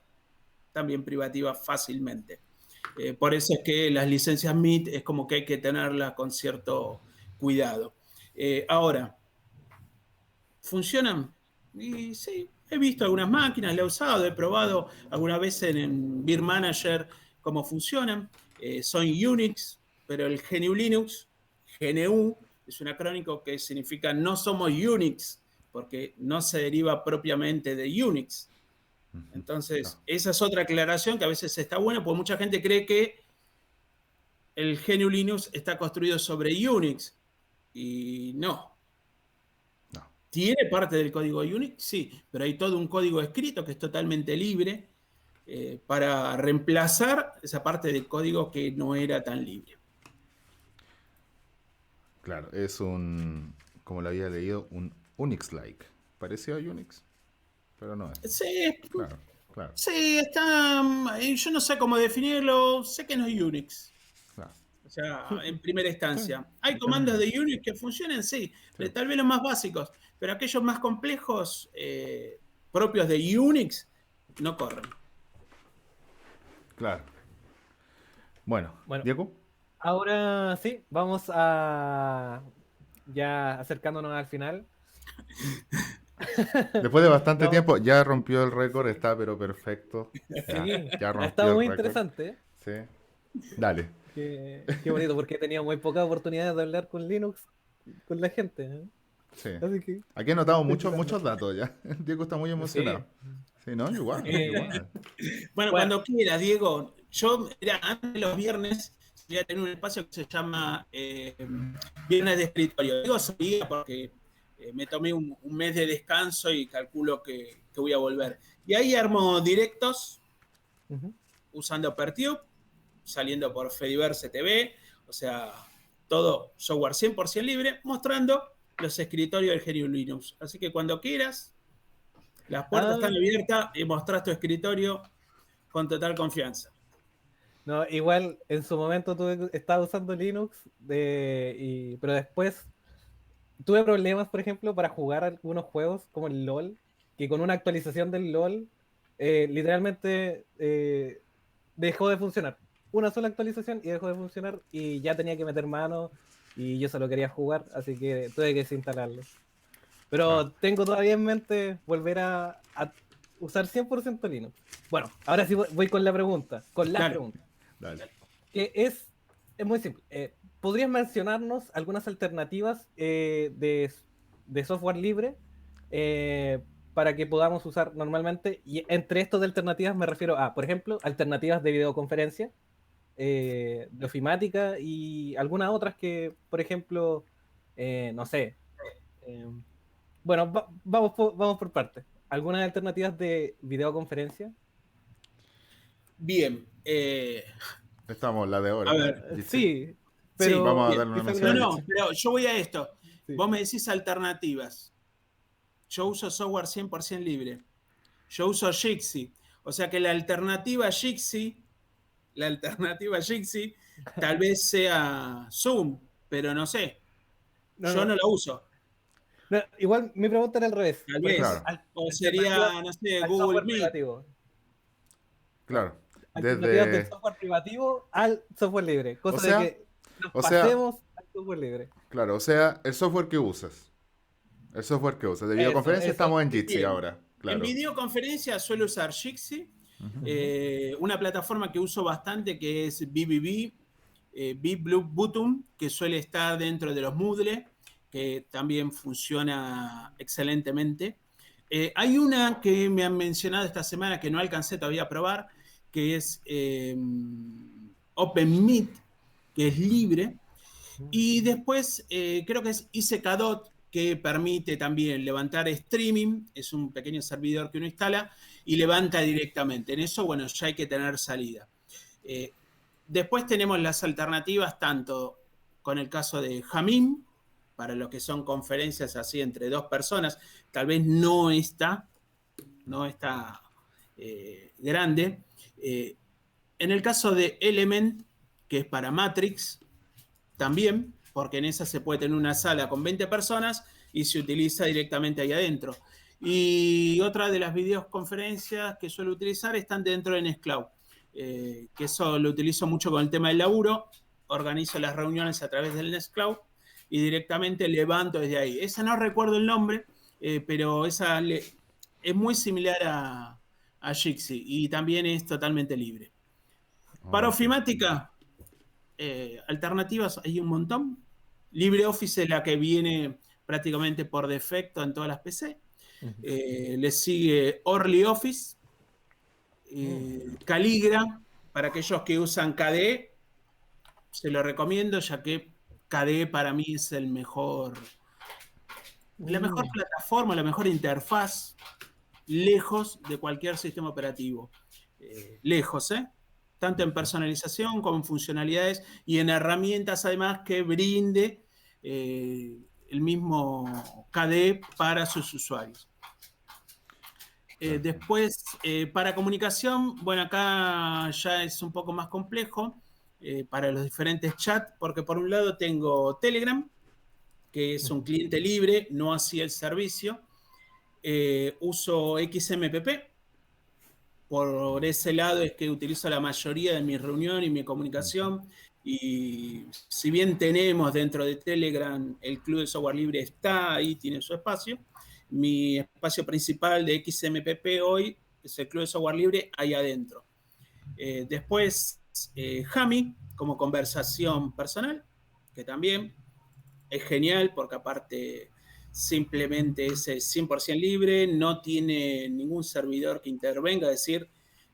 también privativa fácilmente. Por eso es que las licencias MIT es como que hay que tenerlas con cierto cuidado. Ahora, ¿funcionan? Y sí, he visto algunas máquinas, la he usado, he probado alguna vez en Beer Manager cómo funcionan. Son Unix, pero el GNU Linux, GNU, es un acrónico que significa no somos Unix, porque no se deriva propiamente de Unix. Entonces, esa es otra aclaración que a veces está buena, porque mucha gente cree que el GNU Linux está construido sobre Unix, y no. ¿Tiene parte del código Unix? Sí, pero hay todo un código escrito que es totalmente libre para reemplazar esa parte del código que no era tan libre. Claro, es un, como lo había leído, un Unix-like. Pareció a Unix, pero no es. Sí, Claro. Claro, Sí, está. Yo no sé cómo definirlo. Sé que no es Unix. claro. O sea, en primera instancia. Hay Sí, comandos de Unix que funcionan, sí, sí, tal vez los más básicos, pero aquellos más complejos, propios de Unix, no corren. claro. Bueno, Bueno, Diego. ahora sí, vamos a ya acercándonos al final. Después de bastante No, tiempo, ya rompió el récord, está pero perfecto. Ya, sí, ya ha estado rompió el muy récord. interesante. ¿Eh? Sí. Dale. Qué bonito, porque he tenido muy pocas oportunidades de hablar con Linux, con la gente. ¿Eh? Sí. Así que Aquí he notado estoy muchos, tratando. muchos datos ya. Diego está muy Sí. emocionado. Sí, no, igual, Eh, igual. Bueno, bueno, cuando quieras, Diego. Yo, mira, antes de los viernes voy a tener un espacio que se llama Viernes de Escritorio. Digo sabía porque me tomé un mes de descanso y calculo que voy a volver. Y ahí armo directos ujú. usando Pertube, saliendo por Fediverse TV, o sea, todo software 100% libre, mostrando los escritorios del GNU Linux. Así que cuando quieras, las puertas Ah, están abiertas y mostrás tu escritorio con total confianza. no, igual en su momento estaba usando Linux, pero después tuve problemas, por ejemplo, para jugar algunos juegos como el LOL, que con una actualización del LOL literalmente dejó de funcionar. Una sola actualización y dejó de funcionar y ya tenía que meter mano y yo solo quería jugar, así que tuve que desinstalarlo. Ah, Pero tengo todavía en mente volver a usar 100% Linux. Bueno, ahora sí voy con la pregunta, con las Dale. preguntas, dale. que es muy simple. ¿Podrías mencionarnos algunas alternativas de software libre eh, para que podamos usar normalmente? Y entre estos de alternativas me refiero a, por ejemplo, alternativas de videoconferencia, de ofimática y algunas otras que, por ejemplo, no sé. eh, bueno, vamos por partes. ¿Algunas alternativas de videoconferencia? Bien. Estamos, la de A ahora. ver, Jitsi. Sí, sí, pero Vamos a bien. darle una quizá mención No, a alguna... no, Jitsi. pero yo voy a esto. Sí. Vos me decís alternativas. Yo uso software 100% libre. Yo uso Jitsi. O sea que la alternativa Jitsi, tal vez sea Zoom, pero no sé. No, Yo no, no la uso. no, igual mi pregunta era al revés. Tal Por ejemplo, vez. Claro, O alternativas sería, no sé, al Google software Meet. privativo. Claro. claro. Alternativas del Desde, software privativo al software libre. o Cosa de sea, que nos o sea, pasemos al software libre. claro, o sea, el software que usas. El software que usas. De videoconferencia Eso. estamos en Jitsi Bien. ahora, En claro. videoconferencia suelo usar Jitsi, Ujú. Ujú. una plataforma que uso bastante que es BBB, Blue Button, que suele estar dentro de los Moodle, que también funciona excelentemente. Hay una que me han mencionado esta semana que no alcancé todavía a probar, que es OpenMeet, que es libre. Y después creo que es ICKDot, que permite también levantar streaming, es un pequeño servidor que uno instala y levanta directamente. En eso, bueno, ya hay que tener salida. Eh, Después tenemos las alternativas tanto con el caso de Jamim, para lo que son conferencias así entre dos personas, tal vez no está grande. Eh, en el caso de Element, que es para Matrix, también, porque en esa se puede tener una sala con 20 personas y se utiliza directamente ahí adentro. Y otra de las videoconferencias que suelo utilizar están dentro de Nextcloud, que eso lo utilizo mucho con el tema del laburo, organizo las reuniones a través del Nextcloud y directamente levanto desde ahí. Esa no recuerdo el nombre, pero es muy similar a Jitsi y también es totalmente libre. Para Ok. ofimática, alternativas hay un montón. LibreOffice es la que viene prácticamente por defecto en todas las PC. Ujú. Le sigue OrlyOffice, Mm. Caligra, para aquellos que usan KDE, se lo recomiendo ya que KDE para mí es la mejor Mm. plataforma, la mejor interfaz, lejos de cualquier sistema operativo. Lejos, ¿eh? Tanto en personalización como en funcionalidades y en herramientas además que brinde el mismo KDE para sus usuarios. Después, para comunicación, bueno, acá ya es un poco más complejo para los diferentes chats, porque por un lado tengo Telegram, que es un cliente libre, no así el servicio. Uso XMPP. Por ese lado es que utilizo la mayoría de mi reunión y mi comunicación. Y si bien tenemos dentro de Telegram el Club de Software Libre está ahí, tiene su espacio, mi espacio principal de XMPP hoy es el Club de Software Libre ahí adentro. Después, Hami como conversación personal, que también es genial porque aparte simplemente es 100% libre, no tiene ningún servidor que intervenga, es decir,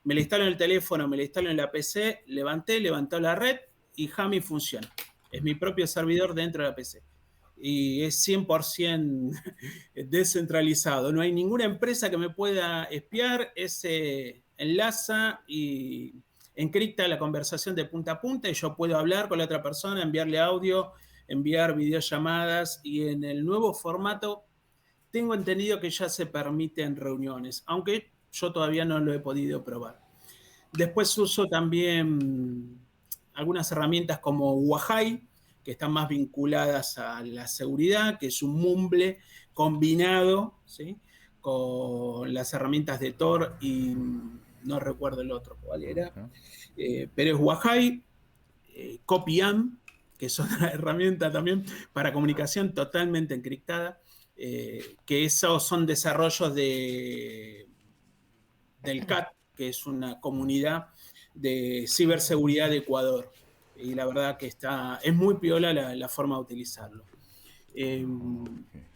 me lo instalo en el teléfono, me lo instalo en la PC, levantó la red y Hami funciona. Es mi propio servidor dentro de la PC. Y es 100% descentralizado. No hay ninguna empresa que me pueda espiar, enlaza y encripta la conversación de punta a punta y yo puedo hablar con la otra persona, enviarle audio, enviar videollamadas y en el nuevo formato tengo entendido que ya se permiten reuniones, aunque yo todavía no lo he podido probar. Después uso también algunas herramientas como Wahai, que están más vinculadas a la seguridad, que es un mumble combinado, ¿sí?, con las herramientas de Tor y no recuerdo el otro cuál era, pero es Wahai, Copyam, que es una herramienta también para comunicación totalmente encriptada, que esos son desarrollos del CAT, que es una comunidad de ciberseguridad de Ecuador. Y la verdad que es muy piola la forma de utilizarlo.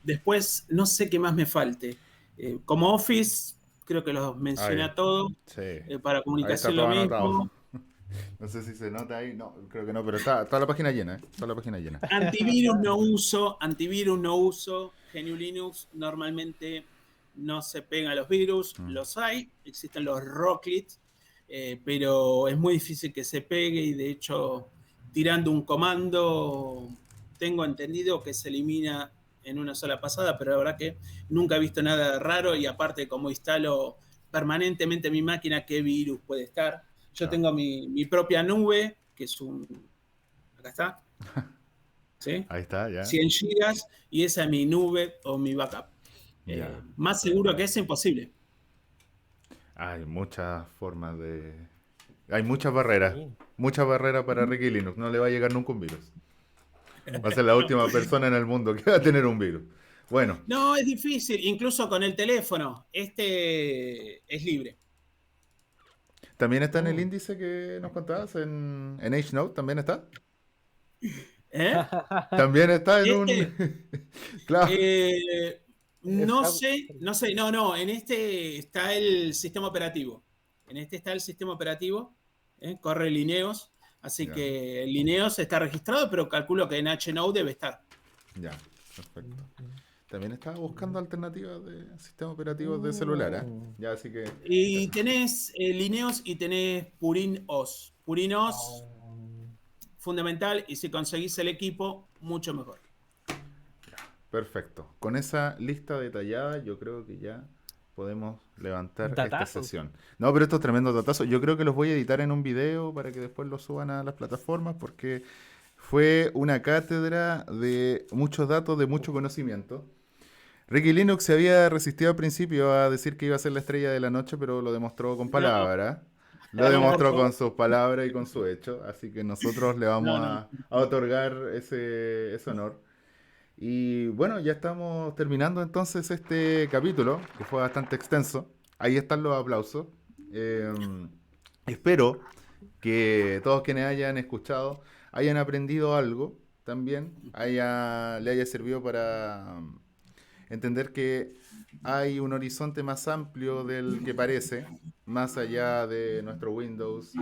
Después, no sé qué más me falte. Como Office, creo que los mencioné a todos. Sí. Para comunicación lo mismo. Anotado. No sé si se nota ahí, no, creo que no, pero está la página llena, está la página llena. Antivirus no uso. GNU Linux normalmente no se pega a los virus, los hay, existen los rocklets, pero es muy difícil que se pegue y de hecho tirando un comando tengo entendido que se elimina en una sola pasada, pero la verdad que nunca he visto nada raro y aparte como instalo permanentemente mi máquina, ¿qué virus puede estar? Yo tengo mi propia nube, que es acá está, ¿sí? Ahí está, ya. 100 gigas y esa es mi nube o mi backup. Más seguro que es imposible. Hay muchas formas de... Hay muchas barreras. Sí. Muchas barreras para Ricky Linux. No le va a llegar nunca un virus. Va a ser la última persona en el mundo que va a tener un virus. Bueno. No, es difícil. Incluso con el teléfono. Este es libre. ¿También está en el índice que nos contabas? ¿En H-Note también está? También está en un... Claro. No sé. No. En este está el sistema operativo. Corre Linux. Así que Linux está registrado, pero calculo que en H-Note debe estar. Ya, perfecto. También estaba buscando alternativas de sistemas operativos de celular, ¿eh? Ya, así que... Y tenés Linux y tenés Purin OS. Purin OS, fundamental, y si conseguís el equipo, mucho mejor. Perfecto. Con esa lista detallada, yo creo que ya podemos levantar esta sesión. No, pero estos tremendos datazos, yo creo que los voy a editar en un video para que después los suban a las plataformas, porque fue una cátedra de muchos datos, de mucho conocimiento. Ricky Linux se había resistido al principio a decir que iba a ser la estrella de la noche, pero lo demostró con palabras. Lo demostró con sus palabras y con su hecho. Así que nosotros le vamos a otorgar ese honor. Y bueno, ya estamos terminando entonces este capítulo, que fue bastante extenso. Ahí están los aplausos. Espero que todos quienes hayan escuchado hayan aprendido algo también, le haya servido para entender que hay un horizonte más amplio del que parece, más allá de nuestro Windows,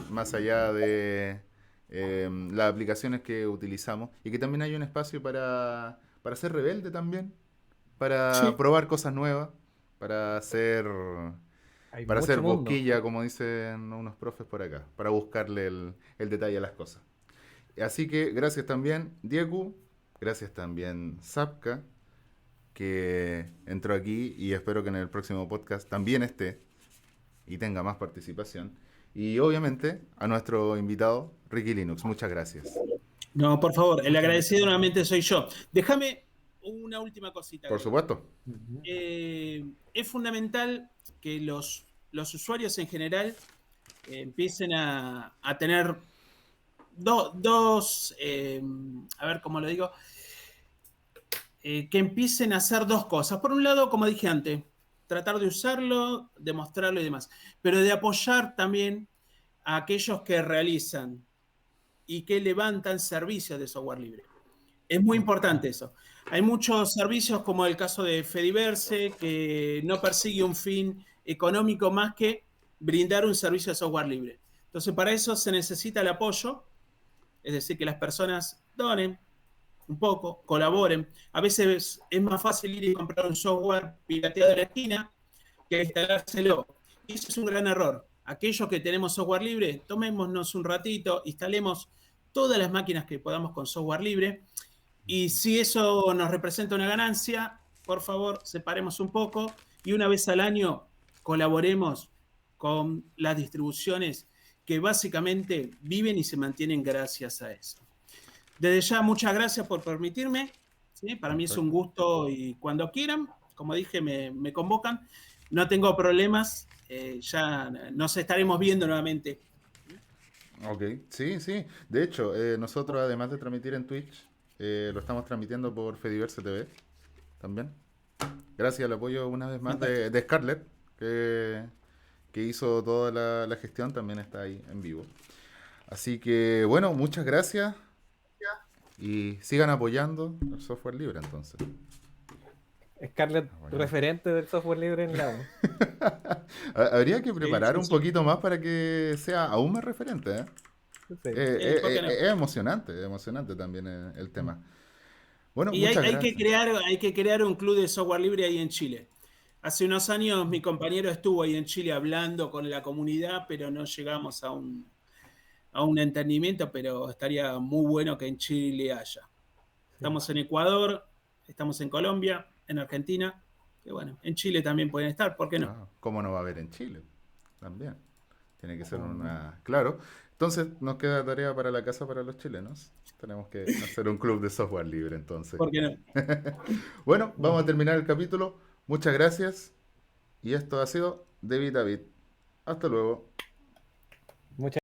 más allá de las aplicaciones que utilizamos, y que también hay un espacio para ser rebelde también, para probar cosas nuevas, para hacer boquilla, como dicen unos profes por acá, para buscarle el detalle a las cosas. Así que gracias también Diego, gracias también Zapka, que entró aquí y espero que en el próximo podcast también esté y tenga más participación. Y obviamente a nuestro invitado, Ricky Linux. Muchas gracias. No, por favor, el Muchas agradecido gracias. nuevamente soy yo. Déjame una última cosita. Por Agregar. supuesto. Ujú. Es fundamental que los usuarios en general empiecen a tener dos, a ver cómo lo digo, que empiecen a hacer dos cosas. Por un lado, como dije antes, tratar de usarlo, de mostrarlo y demás, pero de apoyar también a aquellos que realizan y que levantan servicios de software libre. Es muy importante eso. Hay muchos servicios, como el caso de Fediverse, que no persigue un fin económico más que brindar un servicio de software libre. Entonces, para eso se necesita el apoyo, es decir, que las personas donen un poco, colaboren. A veces es más fácil ir y comprar un software pirateado de la esquina que instalárselo. Y eso es un gran error. Aquellos que tenemos software libre, tomémonos un ratito, instalemos todas las máquinas que podamos con software libre. Y si eso nos representa una ganancia, por favor, separemos un poco y una vez al año colaboremos con las distribuciones que básicamente viven y se mantienen gracias a eso. Desde ya, muchas gracias por permitirme. ¿Sí? Para mí es un gusto y cuando quieran, como dije, me convocan. No tengo problemas. Ya nos estaremos viendo nuevamente. Ok, sí, sí. De hecho, nosotros además de transmitir en Twitch, lo estamos transmitiendo por Fediverse TV también. Gracias al apoyo una vez más de Scarlett, que hizo toda la gestión, también está ahí en vivo. Así que, bueno, muchas gracias y sigan apoyando el software libre entonces. Scarlett, Bueno. referente del software libre en la U. Habría que preparar sí, un sí. poquito más para que sea aún más referente, ¿eh? Sí. ¿Por qué no? Es emocionante también el tema. Bueno, Y muchas hay gracias. hay que crear un club de software libre ahí en Chile. Hace unos años mi compañero estuvo ahí en Chile hablando con la comunidad, pero no llegamos a un entendimiento, pero estaría muy bueno que en Chile haya. Estamos en Ecuador, estamos en Colombia, en Argentina, que bueno, en Chile también pueden estar, ¿por qué no? Ah, ¿cómo no va a haber en Chile? También. Tiene que ser Ah. una... Claro. Entonces nos queda tarea para la casa para los chilenos. Tenemos que hacer un club de software libre entonces. ¿Por qué no? Bueno, vamos a terminar el capítulo. Muchas gracias. Y esto ha sido David David. Hasta luego. Muchas